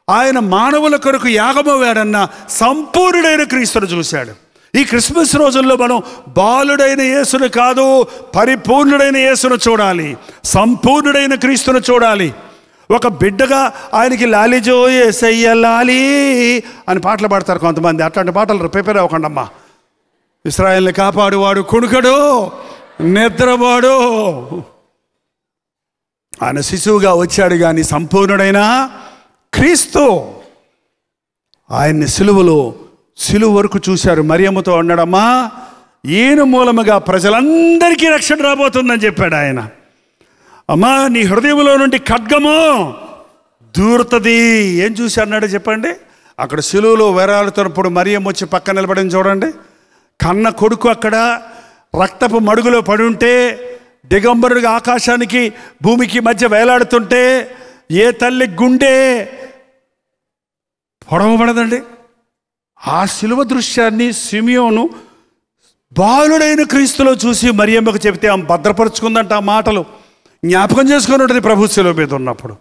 ఆయన మానవుల కొరకు యాగమయ్యాడన్న సంపూర్ణుడైన క్రీస్తును చూశాడు. ఈ క్రిస్మస్ రోజుల్లో మనం బాలుడైన యేసును కాదు, పరిపూర్ణుడైన యేసును చూడాలి, సంపూర్ణుడైన క్రీస్తును చూడాలి. ఒక బిడ్డగా ఆయనకి లాలిజో యేసయ్య లాలి అని పాటలు పాడతారు కొంతమంది. అట్లాంటి పాటలు ప్రిపేర్ అవ్వకండమ్మా. ఇశ్రాయేల్ని కాపాడువాడు కుణుకడు, నిద్రపోడు. ఆయన శిశువుగా వచ్చాడు కానీ సంపూర్ణుడైన క్రీస్తు. ఆయన్ని సిలువ వరకు చూశారు. మరియమ్మతో అన్నాడమ్మా, ఈయన మూలముగా ప్రజలందరికీ రక్షణ రాబోతుందని చెప్పాడు ఆయన. అమ్మా, నీ హృదయంలో నుండి ఖడ్గము దూరుతుంది. ఏం చూసి అన్నాడు చెప్పండి? అక్కడ సిలువలో వేలాడుతున్నప్పుడు మరియమ్మ వచ్చి పక్కన నిలబడింది చూడండి. కన్న కొడుకు అక్కడ రక్తపు మడుగులో పడి ఉంటే, దిగంబరుడిగా ఆకాశానికి భూమికి మధ్య వేలాడుతుంటే ఏ తల్లి గుండె పొడవబడదండి? ఆ శిలువ దృశ్యాన్ని సిమియోను బాలుడైన క్రీస్తులో చూసి మరియమ్మకు చెబితే ఆమె భద్రపరుచుకుందంట. ఆ మాటలు జ్ఞాపకం చేసుకొని ఉంటుంది ప్రభు శిలువ మీద ఉన్నప్పుడు.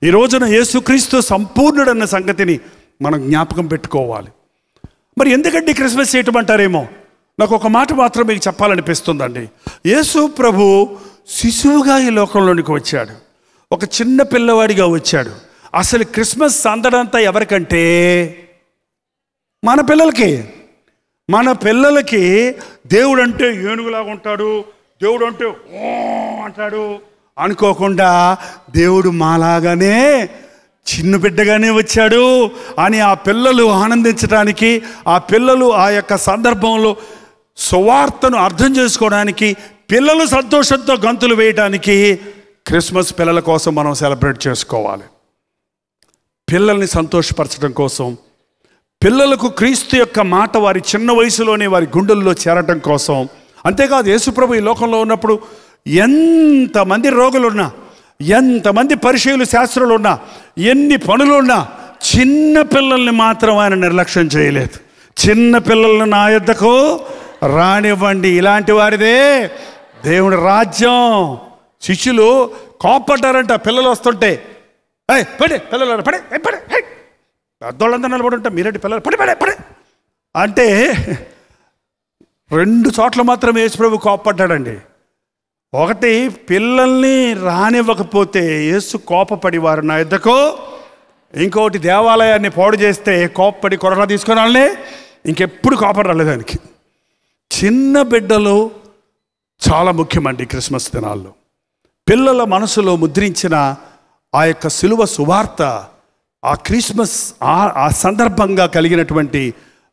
ఈ రోజున యేసుక్రీస్తు సంపూర్ణుడన్న సంగతిని మనం జ్ఞాపకం పెట్టుకోవాలి. మరి ఎందుకంటే క్రిస్మస్ చేయటం అంటారేమో, నాకు ఒక మాట మాత్రం మీకు చెప్పాలనిపిస్తుందండి. యేసు ప్రభు శిశువుగా ఈ లోకంలోనికి వచ్చాడు, ఒక చిన్న పిల్లవాడిగా వచ్చాడు. అసలు క్రిస్మస్ సందడంతా ఎవరికంటే మన పిల్లలకి దేవుడు అంటే ఏనుగులాగా ఉంటాడు, దేవుడు అంటే ఓ అంటాడు అనుకోకుండా దేవుడు మాలాగానే చిన్న బిడ్డగానే వచ్చాడు అని ఆ పిల్లలు ఆనందించడానికి, ఆ పిల్లలు ఆ యొక్క సందర్భంలో సువార్తను అర్థం చేసుకోవడానికి, పిల్లలు సంతోషంతో గంతులు వేయడానికి క్రిస్మస్ పిల్లల కోసం మనం సెలబ్రేట్ చేసుకోవాలి. పిల్లల్ని సంతోషపరచడం కోసం, పిల్లలకు క్రీస్తు యొక్క మాట వారి చిన్న వయసులోనే వారి గుండెల్లో చేరటం కోసం. అంతేకాదు, యేసుప్రభు ఈ లోకంలో ఉన్నప్పుడు ఎంతమంది రోగులున్నా, ఎంతమంది పరిచయులు శాస్త్రులు ఉన్నా, ఎన్ని పనులున్నా చిన్న పిల్లల్ని మాత్రం ఆయన నిర్లక్ష్యం చేయలేదు. చిన్న పిల్లల్ని నా యొద్దకు రానివ్వండి, ఇలాంటి వారిదే దేవుని రాజ్యం. శిష్యులు కోపడ్డారంట పిల్లలు వస్తుంటే. పడే పిల్లలు పడే పడే పెద్దోళ్ళంతా నిలబడి ఉంటా, మీరేంటి పిల్లలు పడే పడే పడే అంటే 2 చోట్ల మాత్రం యేసుప్రభు కోపడ్డాడండి. ఒకటి, పిల్లల్ని రానివ్వకపోతే యేసు కోపపడి వారు నా యుద్ధకు. ఇంకొకటి, దేవాలయాన్ని పాడు చేస్తే కోపపడి కొరడా తీసుకొని వాళ్ళని ఇంకెప్పుడు కోపం రాలేదు దానికి. చిన్న బిడ్డలు చాలా ముఖ్యమండి క్రిస్మస్ దినాల్లో. పిల్లల మనసులో ముద్రించిన ఆ యొక్క సిలువ సువార్త, ఆ క్రిస్మస్ ఆ సందర్భంగా కలిగినటువంటి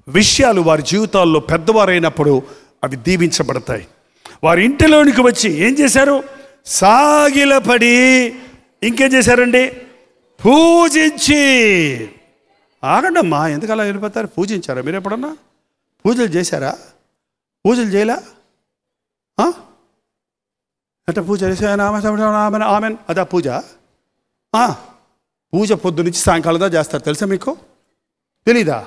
విషయాలు వారి జీవితాల్లో పెద్దవారైనప్పుడు అవి దీవించబడతాయి. వారి ఇంటిలోనికి వచ్చి ఏం చేశారు? సాగిలపడి ఇంకేం చేశారండి? పూజించి. ఆగండమ్మా, ఎందుకలా వెళ్ళిపోతారు? పూజించారా మీరు ఎప్పుడన్నా? పూజలు చేశారా? పూజలు చేయలే అంటే పూజ చేసా ఆమెన్ అదా పూజ? పూజ పొద్దు నుంచి సాయంకాలంగా చేస్తారు, తెలుసా మీకు? తెలీదా?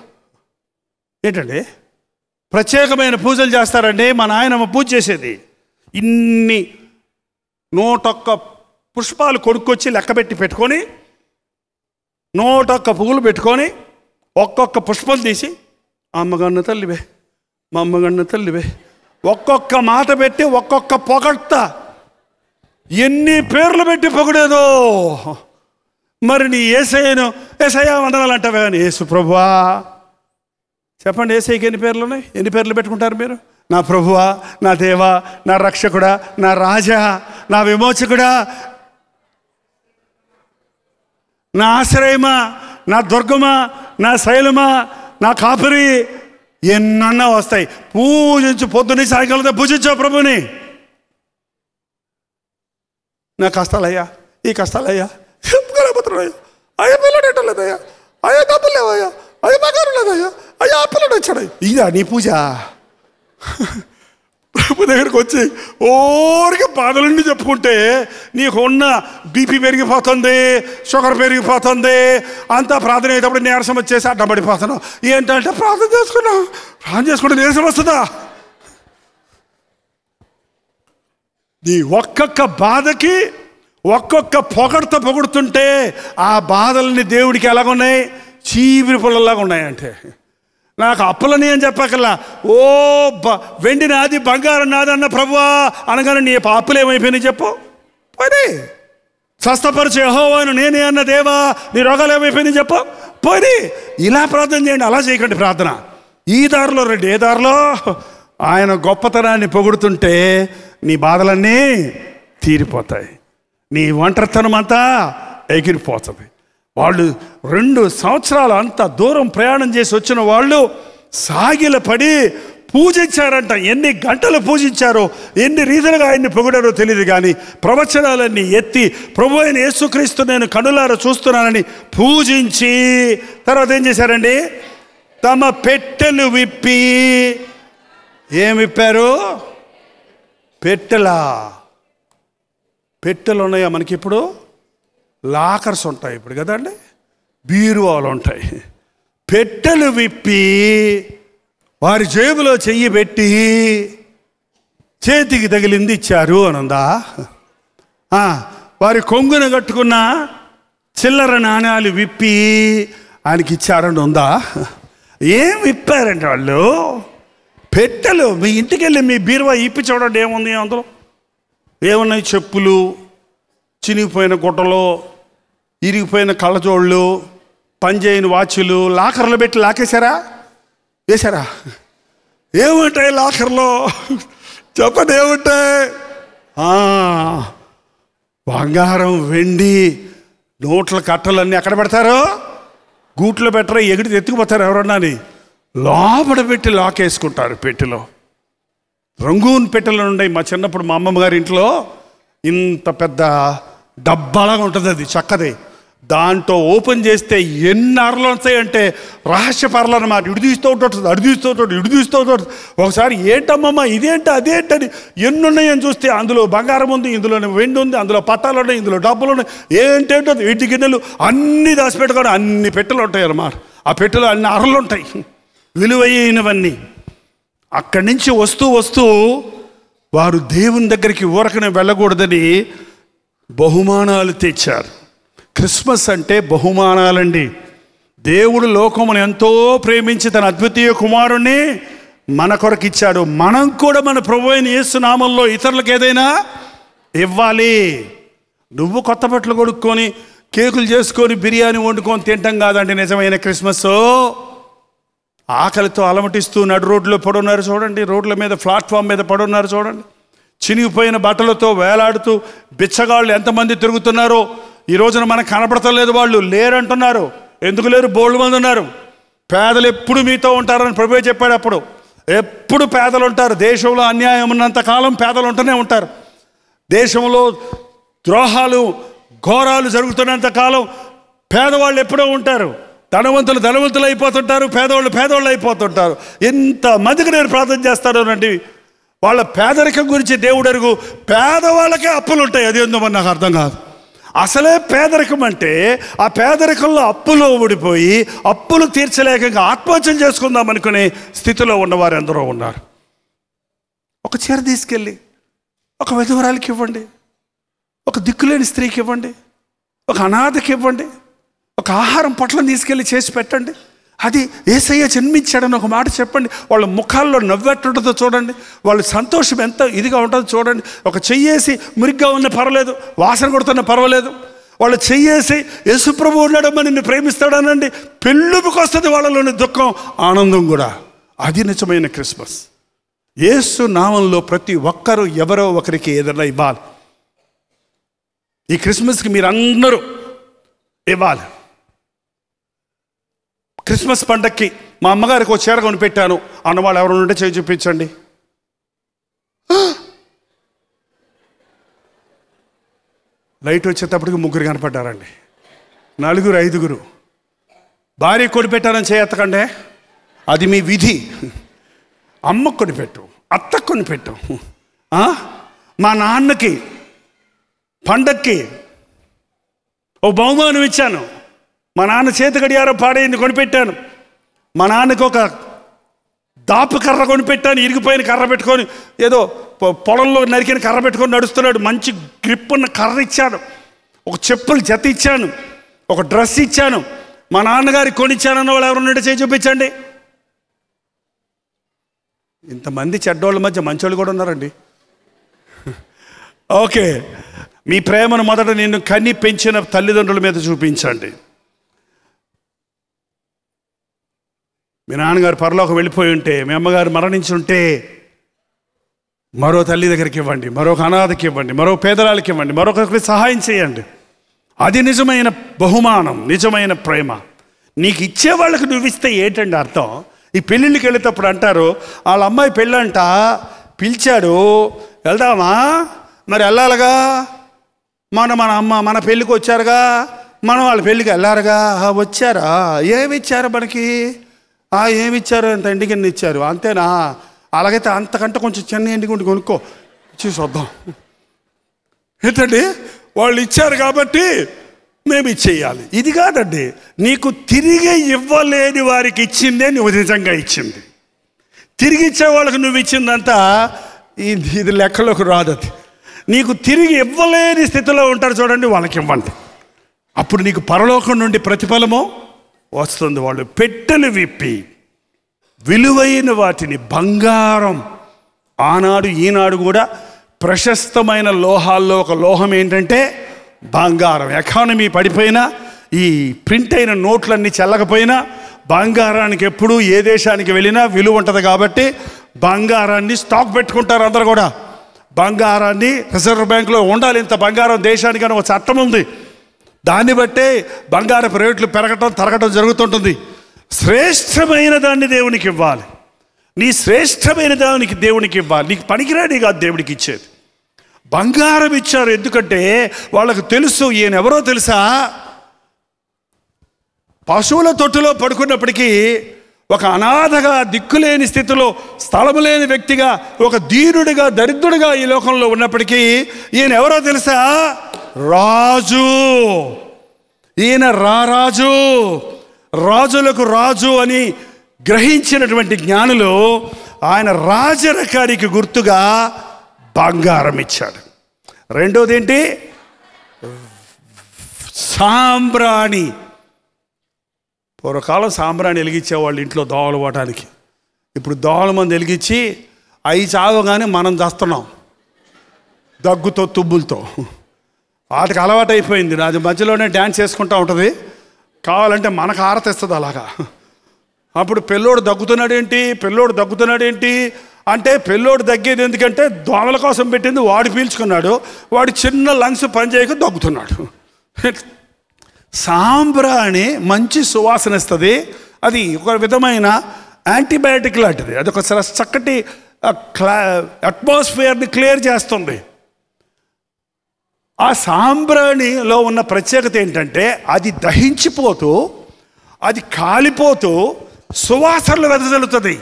ఏంటండి ప్రత్యేకమైన పూజలు చేస్తారండి. మా నాయనమ్మ పూజ చేసేది. ఇన్ని 101 పుష్పాలు కొనుక్కొచ్చి లెక్కబెట్టి పెట్టుకొని, 101 పువ్వులు పెట్టుకొని, ఒక్కొక్క పుష్పం తీసి అమ్మగన్న తల్లివే, మా అమ్మగన్న తల్లివే, ఒక్కొక్క మాట పెట్టి ఒక్కొక్క పొగడ్త, ఎన్ని పేర్లు పెట్టి పొగడేదో. మరి నీ ఏసయ్య వందనాలు అంటావే కానీ యేసు ప్రభువా చెప్పండి, ఏసైకి ఎన్ని పేర్లు ఉన్నాయి? ఎన్ని పేర్లు పెట్టుకుంటారు మీరు? నా ప్రభువా, నా దేవా, నా రక్షకుడా, నా రాజా, నా విమోచకుడా, నా ఆశ్రయమా, నా దుర్గమా, నా శైలమా, నా కాపరి, ఎన్నన్నా వస్తాయి. పూజించు, పొద్దున్నీ సాయంకాలంతో పూజించావు ప్రభుని. నా కష్టాలయ్యా, ఈ కష్టాలయ్యా, చెప్పుకోలేకపోతున్నాయ్యా, అయ్యా పిల్లడు లేదయ్యా, అయ్యా డబ్బులు లేవయ్యా, అయ్యా బంగారం లేదయ్యా, అయ్యా పిల్లడు వచ్చాడు. ఇదా నీ పూజ? ప్రభు దగ్గరికి వచ్చి ఓరికి బాధలన్నీ చెప్పుకుంటే నీకు ఉన్న బీపీ పెరిగిపోతుంది, షుగర్ పెరిగిపోతుంది, అంతా ప్రార్థన అయ్యేటప్పుడు నీరసం వచ్చేసి అడ్డం పడిపోతున్నావు. ఏంటంటే ప్రార్థన చేసుకుంటే నీరసం వస్తుందా? నీ ఒక్కొక్క బాధకి ఒక్కొక్క పొగుడుతుంటే ఆ బాధల్ని దేవుడికి ఎలాగున్నాయి? చీవిరి పుల్లలాగా ఉన్నాయంటే. నాకు అప్పులని అని చెప్పకల్లా, ఓ వెండి నాది బంగారం నాది అన్న ప్రభువా అనగానే నీ అప్పులు ఏమైపోయినాయి చెప్పు. పోయి స్వస్థపరిచే యెహోవాను నేనే అన్న దేవా నీ రోగాలు ఏమైపోయినాయి చెప్పు. పోయి ఇలా ప్రార్థన చేయండి, అలా చేయకండి ప్రార్థన. ఈ దారిలో రండి. ఏ దారిలో? ఆయన గొప్పతనాన్ని పొగుడుతుంటే నీ బాధలన్నీ తీరిపోతాయి, నీ ఒంటరితనం అంతా ఎగిరిపోతుంది. వాళ్ళు 2 సంవత్సరాలు అంత దూరం ప్రయాణం చేసి వచ్చిన వాళ్ళు సాగిలపడి పూజించారంట. ఎన్ని గంటలు పూజించారో, ఎన్ని రీతిలుగా ఆయన్ని పొగిడారో తెలియదు, కానీ ప్రవచనాలన్నీ ఎత్తి ప్రభు అయిన యేసుక్రీస్తు నేను కనులారా చూస్తున్నానని పూజించి తర్వాత ఏం చేశారండి? తమ పెట్టెలు విప్పి, ఏం విప్పారు? పెట్టెలు ఉన్నాయా మనకి? ఇప్పుడు లాకర్స్ ఉంటాయి ఇప్పుడు కదండి, బీరువాలు ఉంటాయి. పెట్టెలు విప్పి వారి జేబులో చెయ్యి పెట్టి చేతికి తగిలింది ఇచ్చారు అని ఉందా? వారి కొంగున కట్టుకున్న చిల్లర నాణ్యాలు విప్పి ఆయనకి ఇచ్చారని ఉందా? ఏం విప్పారంటే వాళ్ళు? పెట్టెలు. మీ ఇంటికి వెళ్ళి మీ బీరువా ఇప్పి చూడండి, ఏముంది అందులో? ఏమున్నాయి? చెప్పులు, చినిగిపోయిన గుట్టలు, ఇరిగిపోయిన కళ్ళజోళ్ళు, పనిచేయని వాచ్లు లాకర్లో పెట్టి లాకేశారా? వేశారా? ఏముంటాయి లాకర్లో? చెప్పండి, ఏముంటాయి? బంగారం, వెండి, నోట్ల కట్టలన్నీ ఎక్కడ పెడతారు? గూట్లో పెట్టరా, ఎగిడి ఎత్తుకుపోతారు ఎవరన్నా అని. లోపల పెట్టి లాక్ వేసుకుంటారు పెట్టెలో. రంగూన్ పెట్టెలు ఉన్నాయి. మా చిన్నప్పుడు మా అమ్మమ్మ గారి ఇంట్లో ఇంత పెద్ద డబ్బాలాగా ఉంటుంది, అది చక్కది. దాంట్లో ఓపెన్ చేస్తే ఎన్ని అరలు వస్తాయంటే రహస్య పరలు అన్నమాట. ఇటు తీస్తూ ఉంటుంది, అడు తీస్తూ ఉంటుంది, ఇటు తీస్తూ ఉంటుంది. ఒకసారి ఏంటమ్మమ్మ ఇదేంటి అదేంటని ఎన్ని ఉన్నాయని చూస్తే అందులో బంగారం ఉంది, ఇందులో వెండి ఉంది, అందులో పట్టాలు ఉన్నాయి, ఇందులో డబ్బులు ఉన్నాయి, ఏంటేంటో వీటి గిన్నెలు అన్నీ దాచిపెట్టుకొని అన్ని పెట్టెలు ఉంటాయి అన్నమాట. ఆ పెట్టెలో అన్ని అరలు ఉంటాయి, విలువైనవన్నీ. అక్కడి నుంచి వస్తూ వారు దేవుని దగ్గరికి ఊరకనే వెళ్ళకూడదని బహుమానాలు తెచ్చారు. క్రిస్మస్ అంటే బహుమానాలండి. దేవుడు లోకమును ఎంతో ప్రేమించి తన అద్వితీయ కుమారుణ్ణి మన కొరకు ఇచ్చాడు. మనం కూడా మన ప్రభువైన అయిన యేసు నామంలో ఇతరులకు ఏదైనా ఇవ్వాలి. నువ్వు కొత్త బట్టలు కొనుక్కొని కేకులు చేసుకొని బిర్యానీ వండుకొని తింటాం కాదండి నిజమైన క్రిస్మస్. ఆకలితో అలమటిస్తూ నడు రోడ్లో పడున్నారు చూడండి, రోడ్ల మీద ప్లాట్ఫామ్ మీద పడున్నారు చూడండి, చినిగిపోయిన బట్టలతో వేలాడుతూ బిచ్చగాళ్ళు ఎంతమంది తిరుగుతున్నారో. ఈ రోజున మనకు కనపడతలేదు, వాళ్ళు లేరంటున్నారు. ఎందుకు లేరు? బోల్డ్ మంది ఉన్నారు. పేదలు ఎప్పుడు మీతో ఉంటారని ప్రభువే చెప్పాడు. అప్పుడు ఎప్పుడు పేదలు ఉంటారు. దేశంలో అన్యాయం ఉన్నంత కాలం పేదలు ఉంటూనే ఉంటారు. దేశంలో ద్రోహాలు ఘోరాలు జరుగుతున్నంత కాలం పేదవాళ్ళు ఎప్పుడూ ఉంటారు. ధనవంతులు అయిపోతుంటారు, పేదవాళ్ళు అయిపోతుంటారు. ఎంతమందికి నేను ప్రార్థన చేస్తాను అండి. వాళ్ళ పేదరికం గురించి దేవుడు అడుగు. పేదవాళ్ళకే అప్పులు ఉంటాయి, అదేందో మరి నాకు అర్థం కాదు. అసలే పేదరికం అంటే ఆ పేదరికంలో అప్పులో ఊడిపోయి అప్పులు తీర్చలేక ఆత్మహత్యం చేసుకుందాం అనుకునే స్థితిలో ఉన్నవారు ఎందరో ఉన్నారు. ఒక చీర తీసుకెళ్ళి ఒక విధవరాలకి ఇవ్వండి, ఒక దిక్కులేని స్త్రీకి ఇవ్వండి, ఒక అనాథకి ఇవ్వండి, ఒక ఆహారం పొట్లను తీసుకెళ్ళి చేసి పెట్టండి. అది యేసయ్య జన్మించాడని ఒక మాట చెప్పండి. వాళ్ళ ముఖాల్లో నవ్వెట్టుంటుందో చూడండి, వాళ్ళ సంతోషం ఎంత ఇదిగా ఉంటుందో చూడండి. ఒక చెయ్యేసి మురిగ్గా ఉన్న పర్వాలేదు, వాసన కొడుతున్న పర్వాలేదు, వాళ్ళు చెయ్యేసి యేసుప్రభు ఉన్నాడమ్మా నిన్ను ప్రేమిస్తాడనండి, పెళ్ళుపుకి వస్తుంది వాళ్ళలోని దుఃఖం ఆనందం కూడా. అది నిజమైన క్రిస్మస్. యేసు నామంలో ప్రతి ఒక్కరూ ఎవరో ఒకరికి ఏదైనా ఇవ్వాలి. ఈ క్రిస్మస్కి మీరందరూ ఇవ్వాలి. క్రిస్మస్ పండక్కి మా అమ్మగారికి ఒక చీర కొనిపెట్టాను అన్నవాళ్ళు ఎవరు ఉంటే చేయి చూపించండి. లైట్ వచ్చేటప్పటికి 3 కనపడ్డారండి, 4, 5. భార్య కొనిపెట్టానని చేయెత్తకండి, అది మీ విధి. అమ్మకు కొనిపెట్టు, అత్తకు కొనిపెట్టు. మా నాన్నకి పండక్కి ఓ బహుమానం ఇచ్చాను. మా నాన్న చేతి గడియారం పాడైంది, కొనిపెట్టాను. మా నాన్నకి ఒక దాపు కర్ర కొనిపెట్టాను, ఇరిగిపోయిన కర్ర పెట్టుకొని, ఏదో పొలంలో నరికిన కర్ర పెట్టుకొని నడుస్తున్నాడు, మంచి గ్రిప్ ఉన్న కర్ర ఇచ్చాను. ఒక చెప్పులు జత ఇచ్చాను, ఒక డ్రెస్ ఇచ్చాను, మా నాన్నగారికి కొనిచ్చానన్న వాళ్ళు ఎవరున్నట్టు చేయి చూపించండి. ఇంతమంది చెడ్డోళ్ళ మధ్య మంచోళ్ళు కూడా ఉన్నారండి. ఓకే, మీ ప్రేమను మొదట నిన్ను కన్ని పెంచిన తల్లిదండ్రుల మీద చూపించండి. మీ నాన్నగారు పరలోకం వెళ్ళిపోయి ఉంటే, మీ అమ్మగారు మరణించి ఉంటే మరో తల్లి దగ్గరికి ఇవ్వండి, మరొక అనాథకి ఇవ్వండి, మరో పేదరాళ్ళకి ఇవ్వండి, మరొకరికి సహాయం చేయండి. అది నిజమైన బహుమానం, నిజమైన ప్రేమ. నీకు ఇచ్చే వాళ్ళకి నువ్వు ఇస్తే ఏంటండి అర్థం? ఈ పెళ్ళిళ్ళకి వెళ్ళేటప్పుడు అంటారు, వాళ్ళ అమ్మాయి పెళ్ళంట పిలిచాడు, వెళ్దామా? మరి వెళ్ళాలిగా, మన పెళ్ళికి వచ్చారుగా, మనం వాళ్ళ పెళ్ళికి వెళ్ళారుగా. వచ్చారా? ఏమి ఇచ్చారు మనకి? ఏమి ఇచ్చారు? అంత ఎండి గిన్నె ఇచ్చారు, అంతేనా? అలాగైతే అంతకంటే కొంచెం చిన్న ఎండి గుండి కొనుక్కో, చూసి వద్దాం. ఏంటండి, వాళ్ళు ఇచ్చారు కాబట్టి మేము ఇచ్చేయాలి. ఇది కాదండి, నీకు తిరిగి ఇవ్వలేని వారికి ఇచ్చిందే నువ్వు నిజంగా ఇచ్చింది. తిరిగి ఇచ్చే వాళ్ళకి నువ్వు ఇచ్చిందంతా ఇది లెక్కలోకి రాదు. అది నీకు తిరిగి ఇవ్వలేని స్థితిలో ఉంటారు చూడండి, వాళ్ళకి ఇవ్వండి. అప్పుడు నీకు పరలోకం నుండి ప్రతిఫలము వస్తుంది. వాళ్ళు పెట్టెలు విప్పి విలువైన వాటిని, బంగారం, ఆనాడు ఈనాడు కూడా ప్రశస్తమైన లోహాల్లో ఒక లోహం ఏంటంటే బంగారం. ఎకానమీ పడిపోయినా, ఈ ప్రింట్ అయిన నోట్లన్నీ చెల్లకపోయినా, బంగారానికి ఎప్పుడూ ఏ దేశానికి వెళ్ళినా విలువ ఉంటుంది. కాబట్టి బంగారాన్ని స్టాక్ పెట్టుకుంటారు అందరు కూడా. బంగారాన్ని రిజర్వ్ బ్యాంకులో ఉండాలి, ఇంత బంగారం దేశానికి అని ఒక చట్టం ఉంది. దాన్ని బట్టే బంగారపు రేట్లు పెరగటం తరగటం జరుగుతుంటుంది. శ్రేష్టమైన దాన్ని దేవునికి ఇవ్వాలి. నీ శ్రేష్టమైన దానికి దేవునికి ఇవ్వాలి. నీకు పనికిరాని కాదు దేవుడికి ఇచ్చేది. బంగారం ఇచ్చారు ఎందుకంటే వాళ్ళకు తెలుసు, ఈయన ఎవరో తెలుసా? పశువుల తొట్టులో పడుకున్నప్పటికీ ఒక అనాథగా, దిక్కులేని స్థితిలో, స్థలము లేని వ్యక్తిగా, ఒక దీనుడిగా, దరిద్రుడిగా ఈ లోకంలో ఉన్నప్పటికీ ఈయన ఎవరో తెలుసా? రాజు. ఈయన రారాజు, రాజులకు రాజు అని గ్రహించినటువంటి జ్ఞానులు ఆయన రాజరకానికి గుర్తుగా బంగారం ఇచ్చాడు. రెండోది ఏంటి? సాంబ్రాణి. పూర్వకాలం సాంబ్రాణి వెలిగించేవాళ్ళు ఇంట్లో దోవలు పోవటానికి. ఇప్పుడు దోవల మంది వెలిగించి అవి చావగానే మనం చేస్తున్నాం దగ్గుతో, తుబ్బులతో. వాటికి అలవాటు అయిపోయింది. అది మధ్యలోనే డ్యాన్స్ చేసుకుంటూ ఉంటుంది. కావాలంటే మనకు ఆరతిస్తుంది అలాగా. అప్పుడు పెళ్ళోడు దగ్గుతున్నాడేంటి అంటే పెళ్ళోడు దగ్గేది ఎందుకంటే దోమల కోసం పెట్టింది వాడు పీల్చుకున్నాడు, వాడు చిన్న లంగ్స్ పనిచేయక దగ్గుతున్నాడు. సాంబ్రాణి మంచి సువాసన ఇస్తుంది. అది ఒక విధమైన యాంటీబయాటిక్ లాంటిది. అది ఒక చక్కటి అట్మాస్ఫియర్ని క్లియర్ చేస్తుంది. ఆ సాంబ్రాణిలో ఉన్న ప్రత్యేకత ఏంటంటే అది దహించిపోతూ, అది కాలిపోతూ సువాసనలు వెదజల్లుతుంది.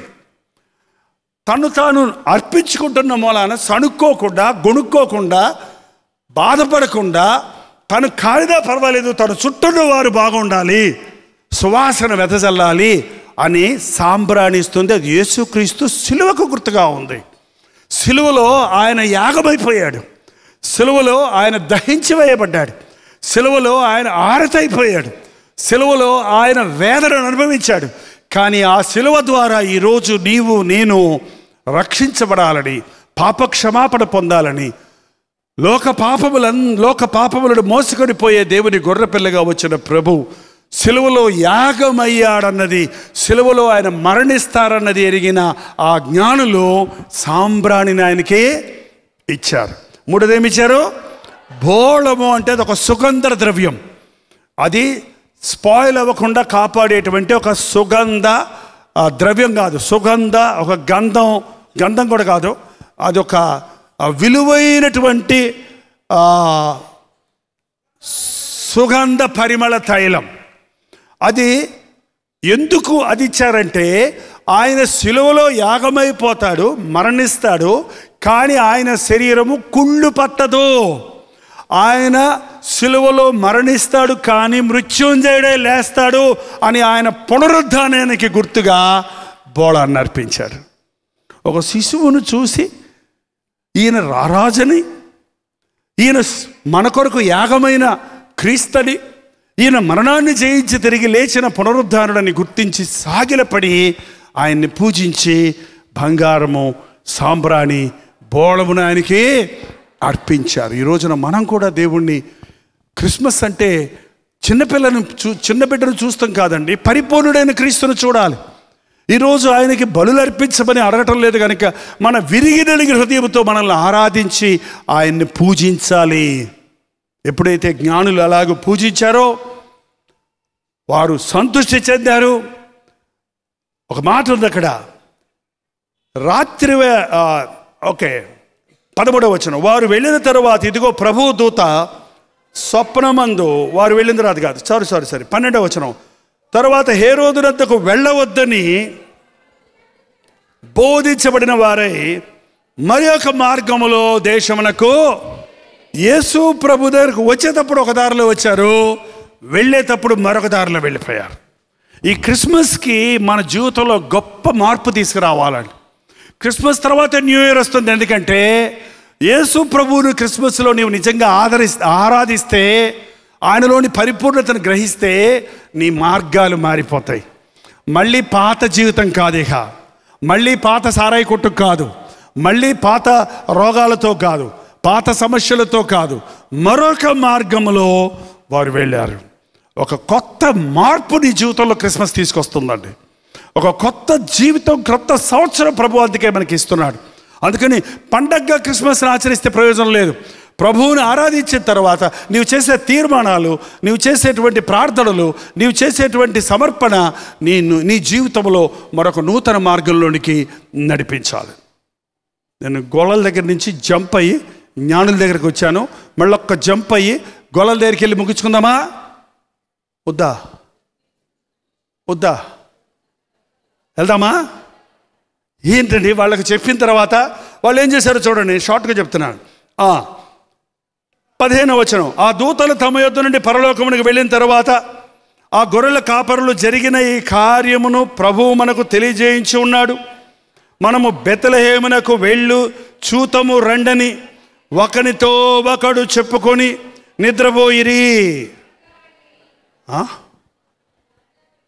తను తాను అర్పించుకుంటున్న మూలాన సణుక్కోకుండా, గొణుక్కోకుండా, బాధపడకుండా, తను కాలిదా పర్వాలేదు, తను చుట్టూ వారు బాగుండాలి, సువాసన వెదజల్లాలి అని సాంబ్రాణిస్తుంది. అది యేసుక్రీస్తు సిలువకు గుర్తుగా ఉంది. సిలువలో ఆయన యాగమైపోయాడు, సిలువలో ఆయన దహించి వేయబడ్డాడు, సిలువలో ఆయన ఆరతైపోయాడు, సిలువలో ఆయన వేదనను అనుభవించాడు. కానీ ఆ సిలువ ద్వారా ఈరోజు నీవు నేను రక్షించబడాలని, పాపక్షమాపణ పొందాలని, లోక పాపములను మోసుకొని పోయే దేవుని గొర్రెపిల్లగా వచ్చిన ప్రభు సిలువలో యాగమయ్యాడన్నది, సిలువలో ఆయన మరణిస్తారన్నది ఎరిగిన ఆ జ్ఞానులు సాంబ్రాణిని ఆయనకే ఇచ్చారు. మూడోదేమిచ్చారు? బోళము. అంటే అది ఒక సుగంధ ద్రవ్యం. అది స్పాయిల్ అవ్వకుండా కాపాడేటువంటి ఒక సుగంధ ద్రవ్యం కాదు, ఒక గంధం కూడా కాదు, అదొక విలువైనటువంటి సుగంధ పరిమళ తైలం. అది ఎందుకు అది ఇచ్చారంటే ఆయన సిలువలో యాగమైపోతాడు, మరణిస్తాడు, కానీ ఆయన శరీరము కుళ్ళు పట్టదు. ఆయన సిలువలో మరణిస్తాడు కానీ మృత్యుంజయుడే లేస్తాడు అని ఆయన పునరుద్ధానానికి గుర్తుగా బోళాన్ని అర్పించారు. ఒక శిశువును చూసి ఈయన రారాజని, ఈయన మన కొరకు యాగమైన క్రీస్తని, ఈయన మరణాన్ని జయించి తిరిగి లేచిన పునరుద్ధారుడని గుర్తించి సాగిలపడి ఆయన్ని పూజించి బంగారము, సాంబ్రాణి, బోళమును ఆయనకి అర్పించారు. ఈ రోజున మనం కూడా దేవుణ్ణి క్రిస్మస్ అంటే చిన్న బిడ్డను చూస్తాం కాదండి, పరిపూర్ణుడైన క్రీస్తును చూడాలి. ఈరోజు ఆయనకి బలులు అర్పించమని అడగటం లేదు కనుక మన విరిగి నలిగిన హృదయంతో మనల్ని ఆరాధించి ఆయన్ని పూజించాలి. ఎప్పుడైతే జ్ఞానులు అలాగ పూజించారో వారు సంతృష్టి చెందారు. ఒక మాట ఉంది అక్కడ, రాత్రి 13వ వచనం, వారు వెళ్ళిన తరువాత ఇదిగో ప్రభువు దూత స్వప్నమందు, వారు వెళ్ళిన తర్వాత కాదు, సారీ 12వ వచనం, తరువాత హేరోదునద్దకు వెళ్ళవద్దని బోధించబడిన వారై మరి ఒక మార్గములో దేశమునకు యేసు ప్రభు దగ్గరకు వచ్చేటప్పుడు ఒక దారిలో వచ్చారు, వెళ్ళేటప్పుడు మరొక దారిలో వెళ్ళిపోయారు. ఈ క్రిస్మస్కి మన జీవితంలో గొప్ప మార్పు తీసుకురావాలండి. క్రిస్మస్ తర్వాత న్యూ ఇయర్ వస్తుంది. ఎందుకంటే యేసు ప్రభువును క్రిస్మస్లో నీవు నిజంగా ఆరాధిస్తే, ఆయనలోని పరిపూర్ణతను గ్రహిస్తే నీ మార్గాలు మారిపోతాయి. మళ్ళీ పాత జీవితం కాదు, ఇక మళ్ళీ పాత సారాయి కొట్టు కాదు, మళ్ళీ పాత రోగాలతో కాదు, పాత సమస్యలతో కాదు, మరొక మార్గంలో వారు వెళ్ళారు. ఒక కొత్త మార్పు నీ జీవితంలో క్రిస్మస్ తీసుకొస్తుందండి. ఒక కొత్త జీవితం, కొత్త సంవత్సరం ప్రభు అందుకే మనకి ఇస్తున్నాడు. అందుకని పండగగా క్రిస్మస్ని ఆచరిస్తే ప్రయోజనం లేదు. ప్రభువుని ఆరాధించిన తర్వాత నీవు చేసే తీర్మానాలు, నీవు చేసేటువంటి ప్రార్థనలు, నీవు చేసేటువంటి సమర్పణ నీ జీవితంలో మరొక నూతన మార్గంలోనికి నడిపించాలి. నేను గోళల దగ్గర నుంచి జంప్ అయ్యి జ్ఞానుల దగ్గరికి వచ్చాను. మళ్ళొక్క జంప్ అయ్యి గోళల దగ్గరికి వెళ్ళి ముగించుకుందామా? వద్దా వెళ్దామా? ఏంటండి వాళ్ళకి చెప్పిన తర్వాత వాళ్ళు ఏం చేశారో చూడండి, షార్ట్గా చెప్తున్నాను. 15వ వచనం, ఆ దూతలు తమ యొద్ద నుండి పరలోకమునికి వెళ్ళిన తర్వాత ఆ గొర్రెల కాపరులు జరిగిన ఈ కార్యమును ప్రభువు మనకు తెలియజేయించి ఉన్నాడు. మనము బెత్లెహేమునకు వెళ్ళు చూతము రండని ఒకనితో ఒకడు చెప్పుకొని నిద్రపోయిరి.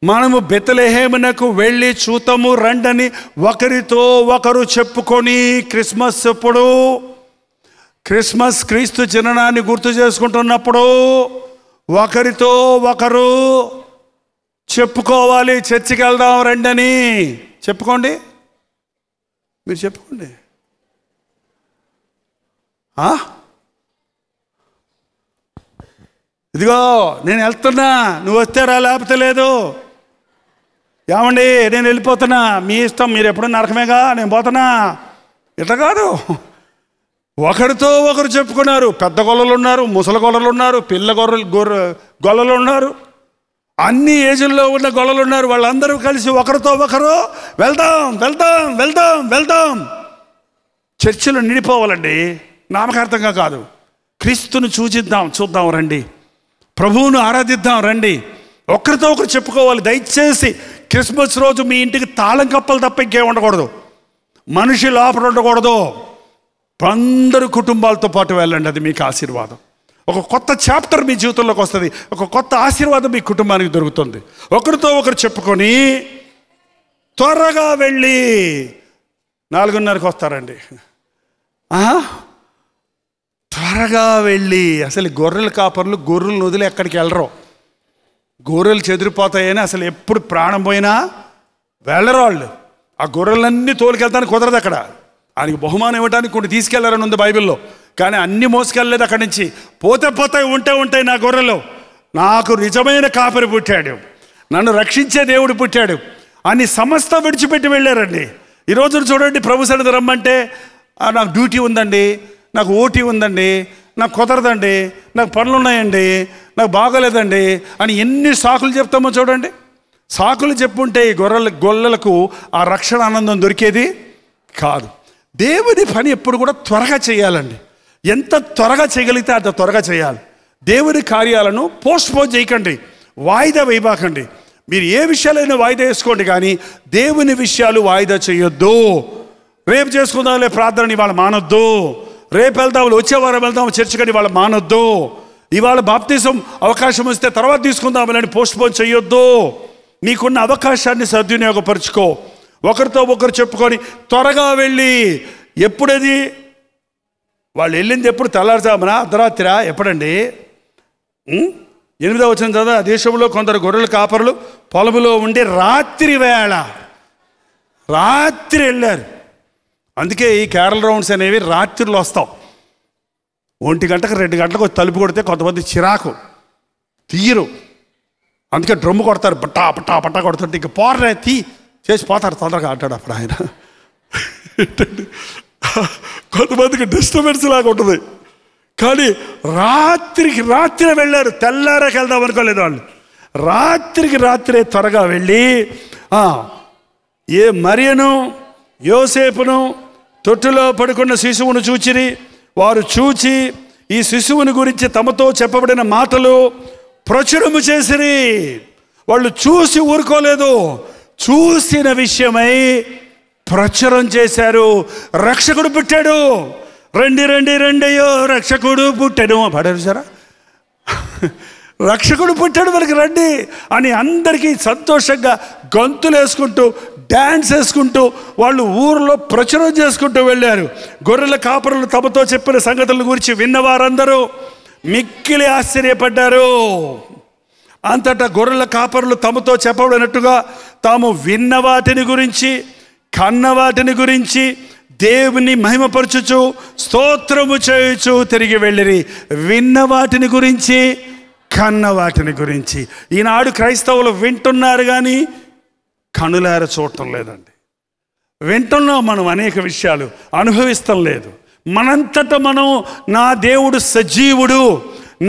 మనము బెత్లెహేమునకు వెళ్ళి చూతము రండని ఒకరితో ఒకరు చెప్పుకొని, క్రిస్మస్ ఎప్పుడు? క్రిస్మస్ క్రీస్తు జననాన్ని గుర్తు చేసుకుంటున్నప్పుడు ఒకరితో ఒకరు చెప్పుకోవాలి. చర్చికి వెళ్దాం రండని చెప్పుకోండి, మీరు చెప్పుకోండి. ఇదిగో నేను వెళ్తున్నా, నువ్వు వస్తేరా లేకపోతే లేదు. ఏమండి నేను వెళ్ళిపోతున్నా, మీ ఇష్టం, మీరు ఎప్పుడు నరకమేగా, నేను పోతున్నా. ఇట్లా కాదు, ఒకరితో ఒకరు చెప్పుకున్నారు. పెద్ద గొల్లలు ఉన్నారు, ముసలి గొల్లలు ఉన్నారు, పిల్ల గొల్లలు ఉన్నారు, అన్ని ఏజ్ల్లో ఉన్న గొల్లలు ఉన్నారు. వాళ్ళందరూ కలిసి ఒకరితో ఒకరు వెళ్దాం వెళ్దాం వెళ్దాం వెళ్దాం. చర్చిలో నిండిపోవాలండి, నామకార్థంగా కాదు. క్రీస్తును చూద్దాం రండి, ప్రభువును ఆరాధిద్దాం రండి. ఒకరితో ఒకరు చెప్పుకోవాలి. దయచేసి క్రిస్మస్ రోజు మీ ఇంటికి తాళం కప్పలు తప్ప ఇంకేం ఉండకూడదు, మనిషి లోపల ఉండకూడదు. అందరూ కుటుంబాలతో పాటు వెళ్ళండి, అది మీకు ఆశీర్వాదం. ఒక కొత్త చాప్టర్ మీ జీవితంలోకి వస్తుంది, ఒక కొత్త ఆశీర్వాదం మీ కుటుంబానికి దొరుకుతుంది. ఒకరితో ఒకరు చెప్పుకొని త్వరగా వెళ్ళి 4:30కి వస్తారండి. త్వరగా వెళ్ళి, అసలు గొర్రెల కాపర్లు గొర్రెలను వదిలి ఎక్కడికి వెళ్ళరు. గొర్రెలు చెదిరిపోతాయని అసలు ఎప్పుడు ప్రాణం పోయినా వెళ్ళరు వాళ్ళు. ఆ గొర్రెలన్నీ తోలుకెళ్తానికి కుదరదు. అక్కడ ఆయనకి బహుమానం ఇవ్వడానికి కొన్ని తీసుకెళ్లారని ఉంది బైబిల్లో, కానీ అన్ని మోసుకెళ్ళలేదు. అక్కడి నుంచి పోతాయి, ఉంటాయి నా గొర్రెలు. నాకు నిజమైన కాపరి పుట్టాడు, నన్ను రక్షించే దేవుడు పుట్టాడు అని సమస్త విడిచిపెట్టి వెళ్ళారండి. ఈరోజు చూడండి, ప్రభు సన్నిధికి రమ్మంటే నాకు డ్యూటీ ఉందండి, నాకు ఓటీ ఉందండి, నాకు కుదరదండి, నాకు పనులు ఉన్నాయండి, నాకు బాగోలేదండి అని ఎన్ని సాకులు చెప్తామో చూడండి. సాకులు చెప్పుంటే ఈ గొర్రెలకు ఆ రక్షణ ఆనందం దొరికేది కాదు. దేవుని పని ఎప్పుడు కూడా త్వరగా చేయాలండి. ఎంత త్వరగా చేయగలిగితే అంత త్వరగా చేయాలి. దేవుని కార్యాలను పోస్ట్పోన్ చేయకండి, వాయిదా వేయబాకండి. మీరు ఏ విషయాలైనా వాయిదా వేసుకోండి, కానీ దేవుని విషయాలు వాయిదా చేయొద్దు. రేపు చేసుకుందాంలే ప్రార్థన ఇవాళ మానొద్దు, రేపు వెళ్దాం, వచ్చే వారం వెళ్దాం చర్చికని ఇవాళ మానొద్దు. ఇవాళ బాప్తిజం అవకాశం వస్తే తర్వాత తీసుకుందామని పోస్ట్పోన్ చేయొద్దు. నీకున్న అవకాశాన్ని సద్వినియోగపరుచుకో. ఒకరితో ఒకరు చెప్పుకొని త్వరగా వెళ్ళి, ఎప్పుడది వాళ్ళు వెళ్ళింది ఎప్పుడు? తెల్లారుజామున, అర్ధరాత్రి? ఎప్పుడండి? 8వ వచనం చదువు. ఆ దేశంలో కొందరు గొర్రెల కాపరులు పొలములో ఉండి రాత్రి వెళ్ళారు. అందుకే ఈ క్యారల్ రౌండ్స్ అనేవి రాత్రిలో వస్తాం. 1 గంటకు 2 గంటలకు తలుపు కొడితే కొంతమంది చిరాకు తీయరు, అందుకే డ్రమ్ము కొడతారు, బట్టా పట్టా పట్టా కొడుతుంటే ఇంక పోర్రే తీ చేసి పోతారు తొందరగా అంటాడు అప్పుడు ఆయన. కొంతమందికి డిస్టర్బెన్స్ లాగా ఉంటుంది. కానీ రాత్రే వెళ్ళారు, తెల్లారాకి వెళ్దాం అనుకోలేదు వాళ్ళు. రాత్రే త్వరగా వెళ్ళి మరియను యోసేపును తొట్టులో పడుకున్న శిశువును చూచిరి. వారు చూచి ఈ శిశువుని గురించి తమతో చెప్పబడిన మాటలు ప్రచురము చేసిరి. వాళ్ళు చూసి ఊరుకోలేదు, చూసిన విషయమై ప్రచురం చేశారు. రక్షకుడు పుట్టాడు, రండయ్యో రక్షకుడు పుట్టాడు పడారు సారా, రక్షకుడు పుట్టాడు మనకి రండి అని అందరికీ సంతోషంగా గొంతులు వేసుకుంటూ డ్యాన్స్ వేసుకుంటూ వాళ్ళు ఊరిలో ప్రచురం చేసుకుంటూ వెళ్ళారు. గొర్రెల కాపరులు తమతో చెప్పిన సంగతుల గురించి విన్నవారందరూ మిక్కిలి ఆశ్చర్యపడ్డారు. అంతటా గొర్రెల కాపరులు తమతో చెప్పబడినట్టుగా తాము విన్న వాటిని గురించి, కన్న వాటిని గురించి దేవుని మహిమపరచుచు స్తోత్రము చేయుచు తిరిగి వెళ్ళిరి. విన్న వాటిని గురించి, కన్న వాటిని గురించి. ఈనాడు క్రైస్తవులు వింటున్నారు కానీ కనులార చూడటం లేదండి. వింటున్నాం మనం, అనేక విషయాలు అనుభవిస్తాం లేదు. మనంతటా మనం నా దేవుడు సజీవుడు,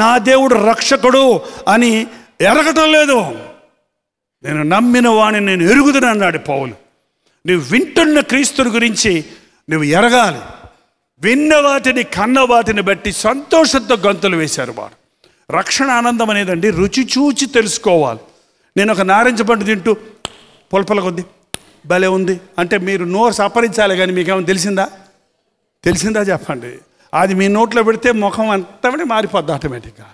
నా దేవుడు రక్షకుడు అని ఎరగటం లేదు. నేను నమ్మిన వాడిని నేను ఎరుగుదును అన్నాడు పౌలు. నువ్వు వింటున్న క్రీస్తుని గురించి నువ్వు ఎరగాలి. విన్న వాటిని, కన్న వాటిని బట్టి సంతోషంతో గంతులు వేశారు వారు. రక్షణ ఆనందం అనేదండి రుచి చూచి తెలుసుకోవాలి. నేను ఒక నారింజ పండు తింటూ పొలపలగా ఉంది, భలే ఉంది అంటే మీరు నోరు సపరించాలి, కానీ మీకేమైనా తెలిసిందా చెప్పండి. అది మీ నోట్లో పెడితే ముఖం అంతా మారిపోద్ది ఆటోమేటిక్గా.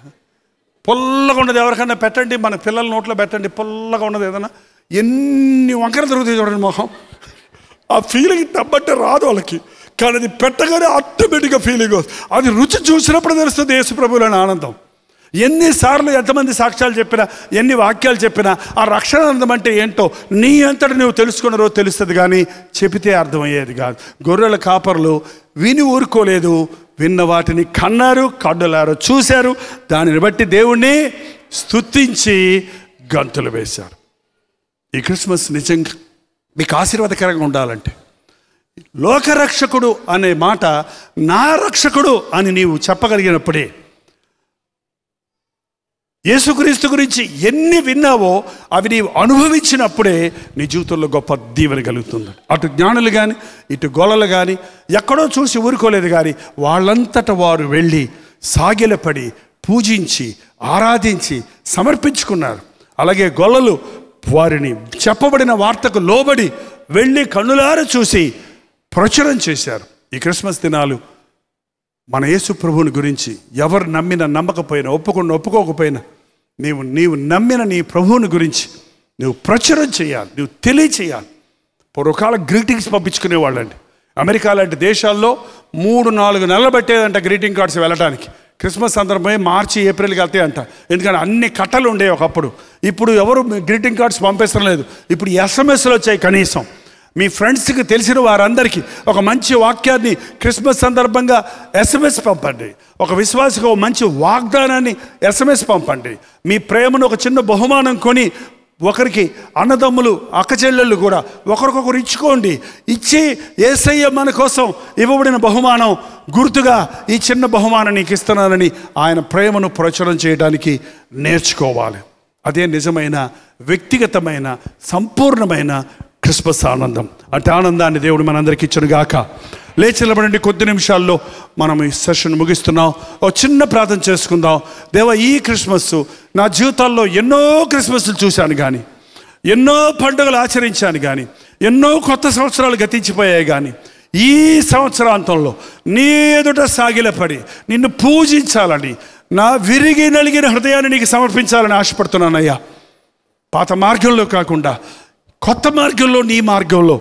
పొల్లగా ఉన్నది ఎవరికన్నా పెట్టండి, మన పిల్లల నోట్లో పెట్టండి, పొల్లగా ఉన్నది ఏదన్నా, ఎన్ని వంకర తిరుగుతాయి చూడండి ముఖం. ఆ ఫీలింగ్ తప్పట్టే రాదు వాళ్ళకి, కానీ అది పెట్టగానే ఆటోమేటిక్గా ఫీలింగ్ వస్తుంది. అది రుచి చూసినప్పుడు తెలుస్తుంది యేసు ప్రభువులోని ఆనందం. ఎన్నిసార్లు ఎంతమంది సాక్ష్యాలు చెప్పినా, ఎన్ని వాక్యాలు చెప్పినా ఆ రక్షణానందం అంటే ఏంటో నీ అంతటా నువ్వు తెలుసుకున్నారో తెలుస్తుంది, కానీ చెబితే అర్థమయ్యేది కాదు. గొర్రెల కాపరులు విని ఊరుకోలేదు, విన్న వాటిని కన్నారు, కన్నులారో చూశారు. దానిని బట్టి దేవుణ్ణి స్తుతించి గంతులు వేశారు. ఈ క్రిస్మస్ నిజంగా మీకు ఆశీర్వాదకరంగా ఉండాలంటే లోకరక్షకుడు అనే మాట నా రక్షకుడు అని నీవు చెప్పగలిగినప్పుడే, యేసుక్రీస్తు గురించి ఎన్ని విన్నావో అవి నీవు అనుభవించినప్పుడే నీ జీవితంలో గొప్ప దీవెన కలుగుతుంది. అటు జ్ఞానులు కానీ ఇటు గొల్లలు కానీ ఎక్కడో చూసి ఊరుకోలేదు, కానీ వాళ్ళంతట వారు వెళ్ళి సాగిలపడి పూజించి ఆరాధించి సమర్పించుకున్నారు. అలాగే గొల్లలు వారిని చెప్పబడిన వార్తకు లోబడి వెళ్ళి కన్నులార చూసి ప్రచురం చేశారు. ఈ క్రిస్మస్ దినాలు మన యేసు ప్రభువుని గురించి ఎవరు నమ్మినా నమ్మకపోయినా, ఒప్పుకోకపోయినా నీవు నమ్మిన నీ ప్రభువుని గురించి నువ్వు ప్రచురం చేయాలి, నువ్వు తెలియచేయాలి. పూర్వకాల గ్రీటింగ్స్ పంపించుకునేవాళ్ళండి. అమెరికా లాంటి దేశాల్లో 3-4 నెలలు పట్టేదంట గ్రీటింగ్ కార్డ్స్ వెళ్ళటానికి. క్రిస్మస్ సందర్భమే మార్చి ఏప్రిల్కి వెళ్తాయి అంట. ఎందుకంటే అన్ని కట్టలు ఉండేవి ఒకప్పుడు. ఇప్పుడు ఎవరు గ్రీటింగ్ కార్డ్స్ పంపిస్తడం లేదు. ఇప్పుడు ఎస్ఎంఎస్లు వచ్చాయి. కనీసం మీ ఫ్రెండ్స్కి తెలిసిన వారందరికీ ఒక మంచి వాక్యాన్ని క్రిస్మస్ సందర్భంగా ఎస్ఎంఎస్ పంపండి. ఒక విశ్వాసికి ఒక మంచి వాగ్దానాన్ని ఎస్ఎంఎస్ పంపండి. మీ ప్రేమను ఒక చిన్న బహుమానం కొని ఒకరికి, అన్నదమ్ములు అక్కచెల్లెళ్ళు కూడా ఒకరికొకరు ఇచ్చుకోండి. ఇచ్చి యేసయ్య మన కోసం ఇవ్వబడిన బహుమానం గుర్తుగా ఈ చిన్న బహుమానం నీకు ఇస్తున్నానని ఆయన ప్రేమను ప్రచురం చేయడానికి నేర్చుకోవాలి. అదే నిజమైన వ్యక్తిగతమైన సంపూర్ణమైన క్రిస్మస్ ఆనందం. అంటే ఆనందాన్ని దేవుడు మనందరికీ ఇచ్చునుగాక. లేచి నిలబడండి. కొద్ది నిమిషాల్లో మనం ఈ సెషన్ ముగిస్తున్నాం. ఒక చిన్న ప్రార్థన చేసుకుందాం. దేవా, ఈ క్రిస్మస్ నా జీవితాల్లో ఎన్నో క్రిస్మస్లు చూశాను, కానీ ఎన్నో పండుగలు ఆచరించాను, కానీ ఎన్నో కొత్త సంవత్సరాలు గతించిపోయాయి, కానీ ఈ సంవత్సరాంతంలో నీ ఎదుట సాగిలపడి నిన్ను పూజించాలని, నా విరిగి నలిగిన హృదయాన్ని నీకు సమర్పించాలని ఆశపడుతున్నానయ్యా. పాత మార్గంలో కాకుండా కొత్త మార్గంలో, నీ మార్గంలో,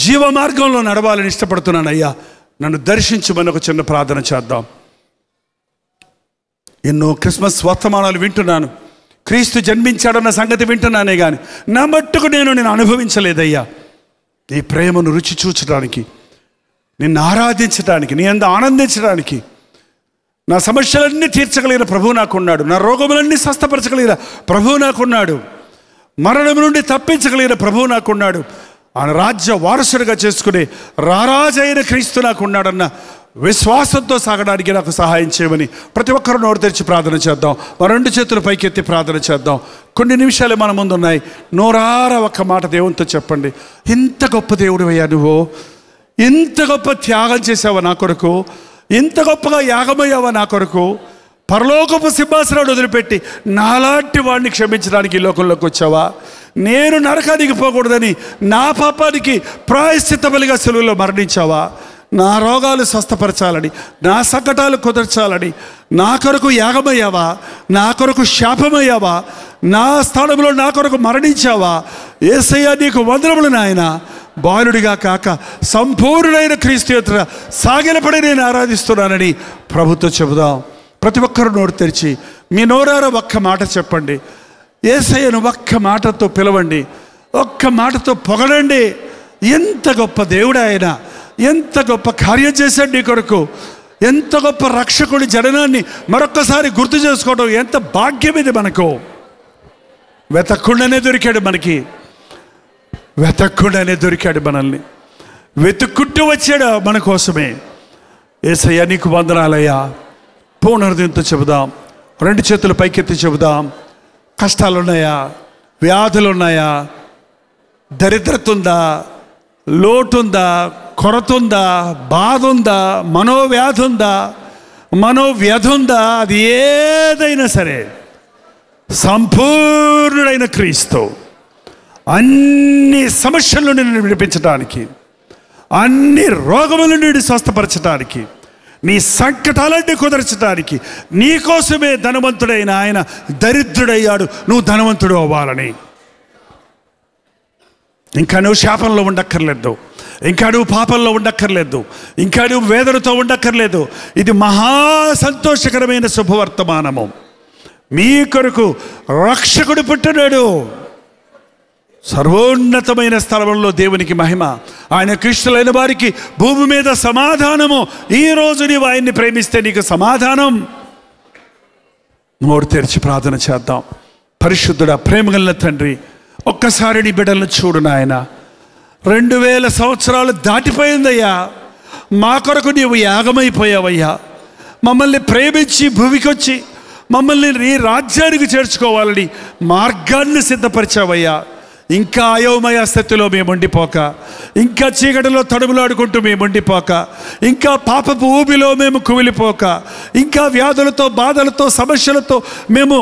జీవ మార్గంలో నడవాలని ఇష్టపడుతున్నానయ్యా. నన్ను దర్శించమని ఒక చిన్న ప్రార్థన చేద్దాం. ఎన్నో క్రిస్మస్ వర్తమానాలు వింటున్నాను, క్రీస్తు జన్మించాడన్న సంగతి వింటున్నానే కానీ నా మట్టుకు నేను అనుభవించలేదయ్యా. నీ ప్రేమను రుచి చూచడానికి, నిన్ను ఆరాధించడానికి, నీ అందు ఆనందించడానికి, నా సమస్యలన్నీ తీర్చగలిగిన ప్రభువు నాకున్నాడు. నా రోగములన్నీ స్వస్థపరచగలిగిన ప్రభువు నాకున్నాడు. మరణం నుండి తప్పించగలిగిన ప్రభువు నాకున్నాడు. ఆయన రాజ్య వారసుడిగా చేసుకునే రారాజైన క్రీస్తు నాకున్నాడన్న విశ్వాసంతో సాగడానికి నాకు సహాయం చేయమని ప్రతి ఒక్కరూ నోరు తెరిచి ప్రార్థన చేద్దాం. మన 2 చేతులు పైకెత్తి ప్రార్థన చేద్దాం. కొన్ని నిమిషాలే మన ముందు ఉన్నాయి. నోరార ఒక్క మాట దేవునితో చెప్పండి. ఇంత గొప్ప దేవుడు అయ్యా నువ్వు, ఇంత గొప్ప త్యాగం చేసావా నా కొరకు, ఇంత గొప్పగా యాగమయ్యావా నా కొరకు. పరలోకపు సింహాసనాన్ని వదిలిపెట్టి నాలాంటి వాడిని క్షమించడానికి ఈ లోకంలోకి వచ్చావా. నేను నరకానికి పోకూడదని నా పాపానికి ప్రాయశ్చిత్త బలిగా సెలువులో మరణించావా. నా రోగాలు స్వస్థపరచాలని, నా సంకటాలు కుదర్చాలని నా కొరకు యాగమయ్యావా, నా కొరకు శాపమయ్యావా, నా స్థానంలో నా కొరకు మరణించావా. యేసయ్యా నీకు వందనములు నాయన. బాలుడిగా కాక సంపూర్ణుడైన క్రీస్తు ఎదుట సాగిలపడి నేను ఆరాధిస్తున్నానని ప్రభుతో చెబుదాం. ప్రతి ఒక్కరు నోరు తెరిచి మీ నోరార ఒక్క మాట చెప్పండి. యేసయ్యను ఒక్క మాటతో పిలవండి, ఒక్క మాటతో పొగడండి. ఎంత గొప్ప దేవుడు ఆయన, ఎంత గొప్ప కార్యం చేశాడు నీ కొరకు. ఎంత గొప్ప రక్షకుడి జననాన్ని మరొక్కసారి గుర్తు చేసుకోవడం ఎంత భాగ్యం ఇది మనకు. వెతక్కుండానే దొరికాడు మనకి, వెతక్కుండానే దొరికాడు మనల్ని. వెతుక్కుంటూ వచ్చాడు మన కోసమే. యేసయ్యా నీకు వందనాలయ్యా. పూర్ణ హృదయంతో చెబుదాం, 2 చేతులు పైకెత్తి చెబుదాం. కష్టాలున్నాయా, వ్యాధులున్నాయా, దరిద్రత ఉందా, లోటుందా, కొరత ఉందా, బాధ ఉందా, మనోవ్యాధి ఉందా, మనోవ్యధ ఉందా, అది ఏదైనా సరే సంపూర్ణుడైన క్రీస్తు అన్ని సమస్యల నుండి నిన్ను విడిపించడానికి, అన్ని రోగముల నుండి స్వస్థపరచడానికి, నీ సంకటాలన్నీ కుదర్చడానికి నీకోసమే ధనవంతుడైన ఆయన దరిద్రుడయ్యాడు నువ్వు ధనవంతుడు అవ్వాలని. ఇంకా నువ్వు శాపంలో ఉండక్కర్లేదు, ఇంకా నువ్వు పాపంలో ఉండక్కర్లేదు, ఇంకా నువ్వు వేదనతో ఉండక్కర్లేదు. ఇది మహా సంతోషకరమైన శుభవర్తమానము. మీ కొరకు రక్షకుడు పుట్టినాడు. సర్వోన్నతమైన స్థలంలో దేవునికి మహిమ. ఆయన క్రీస్తులైన వారికి భూమి మీద సమాధానము. ఈరోజు నీవు ఆయన్ని ప్రేమిస్తే నీకు సమాధానం. నోరు తెరిచి ప్రార్థన చేద్దాం. పరిశుద్ధుడా, ప్రేమగల తండ్రి, ఒక్కసారి నీ బిడ్డలను చూడు నాయన. 2000 సంవత్సరాలు దాటిపోయిందయ్యా. మా కొరకు నీవు యాగమైపోయావయ్యా. మమ్మల్ని ప్రేమించి భూమికి వచ్చి మమ్మల్ని నీ రాజ్యానికి చేర్చుకోవాలని మార్గాన్ని సిద్ధపరిచావయ్యా. ఇంకా అయోమయ స్థితిలో మేము ఉండిపోక, ఇంకా చీకటిలో తడుములాడుకుంటూ మేము ఉండిపోక, ఇంకా పాపపు ఊబిలో మేము కుమిలిపోక, ఇంకా వ్యాధులతో, బాధలతో, సమస్యలతో మేము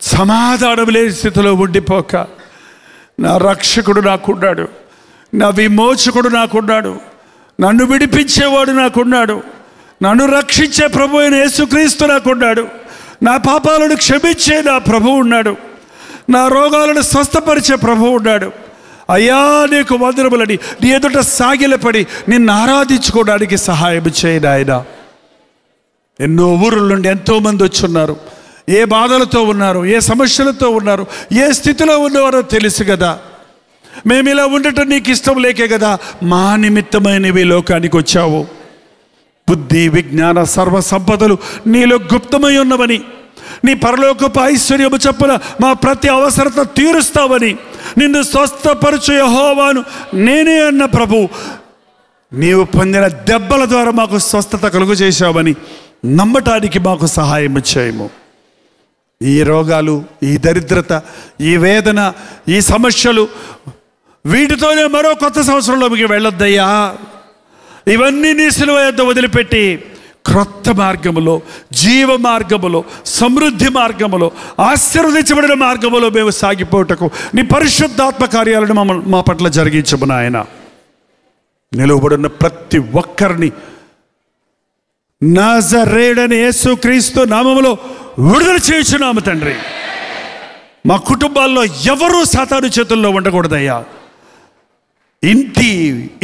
సమాధానం లేని స్థితిలో ఉండిపోక, నా రక్షకుడు నాకున్నాడు, నా విమోచకుడు నాకున్నాడు, నన్ను విడిపించేవాడు నాకున్నాడు, నన్ను రక్షించే ప్రభు అయిన యేసుక్రీస్తు నాకున్నాడు, నా పాపాలను క్షమించే నా ప్రభువు ఉన్నాడు, నా రోగాలను స్వస్థపరిచే ప్రభువు ఉన్నాడు. అయ్యా నీకు వందనములని నీ ఎదుట సాగిలపడి నిన్ను ఆరాధించుకోవడానికి సహాయం చేయను ఆయన. ఎన్నో ఊరుల నుండి ఎంతోమంది వచ్చున్నారు. ఏ బాధలతో ఉన్నారు, ఏ సమస్యలతో ఉన్నారు, ఏ స్థితిలో ఉన్నవారో తెలుసు కదా. మేము ఇలా ఉండటం నీకు ఇష్టం లేకే కదా మా నిమిత్తమైనవి లోకానికి వచ్చావు. బుద్ధి, విజ్ఞాన, సర్వ సంపదలు నీలో గుప్తమై ఉన్నవని, నీ పరలోకపు ఐశ్వర్యము చొప్పున మా ప్రతి అవసరత తీరుస్తావని, నిన్ను స్వస్థపరచు యెహోవాను నేనే అన్న ప్రభు, నీవు పొందిన దెబ్బల ద్వారా మాకు స్వస్థత కలుగు చేశావని నమ్మటానికి మాకు సహాయం చేయము. ఈ రోగాలు, ఈ దరిద్రత, ఈ వేదన, ఈ సమస్యలు, వీటితోనే మరో కొత్త సంవత్సరంలోకి వెళ్ళొద్దయ్యా. ఇవన్నీ నీ సిలువ యొద్ద వదిలిపెట్టి క్రొత్త మార్గములో, జీవ మార్గములో, సమృద్ధి మార్గములో, ఆశీర్వదించబడిన మార్గములో మేము సాగిపోటకు నీ పరిశుద్ధాత్మ కార్యాలను మా పట్ల జరిగించము నాయన. నిలువబడిన ప్రతి ఒక్కరిని నజరేయుడైన యేసుక్రీస్తు నామములో విడుదల చేయుచున్నాము తండ్రి. మా కుటుంబాల్లో ఎవరూ సాతాను చేతుల్లో ఉండకూడదయ్యా. ఇంటి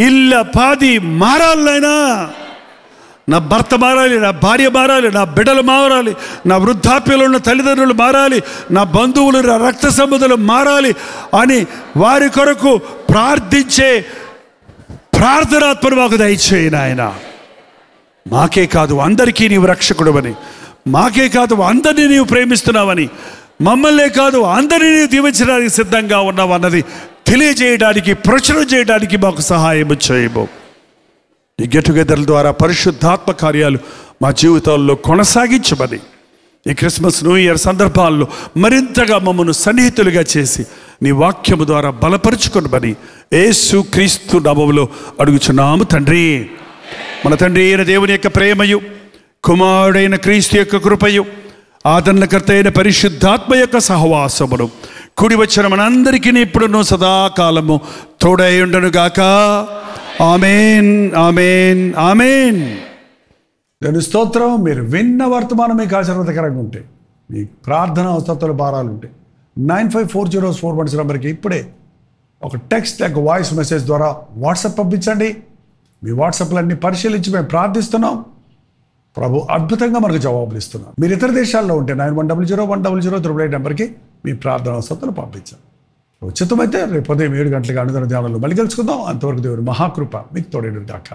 ఇళ్ళ పాది మారాలైనా, నా భర్త మారాలి, నా భార్య మారాలి, నా బిడ్డలు మారాలి, నా వృద్ధాప్యంలో ఉన్న తల్లిదండ్రులు మారాలి, నా బంధువులు, నా రక్త సంబంధులు మారాలి అని వారి కొరకు ప్రార్థించే ప్రార్థనాత్మను మాకు దయచేయి నాయన. మాకే కాదు అందరికీ నీవు రక్షకుడవని, మాకే కాదు అందరినీ నీవు ప్రేమిస్తున్నావని, మమ్మల్నే కాదు అందరినీ నీవు దీవించడానికి సిద్ధంగా ఉన్నావు అన్నది తెలియజేయడానికి, ప్రచురణ చేయడానికి మాకు సహాయం చేయము. ఈ గెట్ టుగెదర్ల ద్వారా పరిశుద్ధాత్మ కార్యాలు మా జీవితాల్లో కొనసాగించమని, ఈ క్రిస్మస్ న్యూ ఇయర్ సందర్భాల్లో మరింతగా మమ్మల్ని సన్నిహితులుగా చేసి నీ వాక్యము ద్వారా బలపరుచుకొనమని యేసు క్రీస్తు నామములో అడుగుచున్నాము తండ్రి. మన తండ్రి అయిన దేవుని యొక్క ప్రేమయు, కుమారుడైన క్రీస్తు యొక్క కృపయు, ఆదరణకర్త అయిన పరిశుద్ధాత్మ యొక్క సహవాసమును కూడి వచ్చిన మనందరికీ ఇప్పుడును సదాకాలము తోడై ఉండును గాక. ఆమేన్, ఆమేన్, ఆమేన్. దాని స్తోత్రం. మీరు విన్న వర్తమానం మీకు ఆశీర్వాదకరంగా ఉంటే, మీ ప్రార్థన అవసరాలు భారాలు ఉంటే 954041 నెంబర్కి ఇప్పుడే ఒక టెక్స్ట్ లేక వాయిస్ మెసేజ్ ద్వారా వాట్సాప్ పంపించండి. మీ వాట్సాప్లన్నీ పరిశీలించి మేము ప్రార్థిస్తున్నాం. ప్రభు అద్భుతంగా మనకు జవాబులు ఇస్తున్నాం. మీరు ఇతర దేశాల్లో ఉంటే 91001008 నెంబర్కి మీ ప్రార్థన అవసరాలు పంపించాం. ఉచితమైతే రేపు ఉదయం 7 గంటలకు అనుదిన ధ్యానంలో మళ్ళీ కలుసుకుందాం. అంతవరకు దేవుని మహాకృప మీకు తోడేను గాక.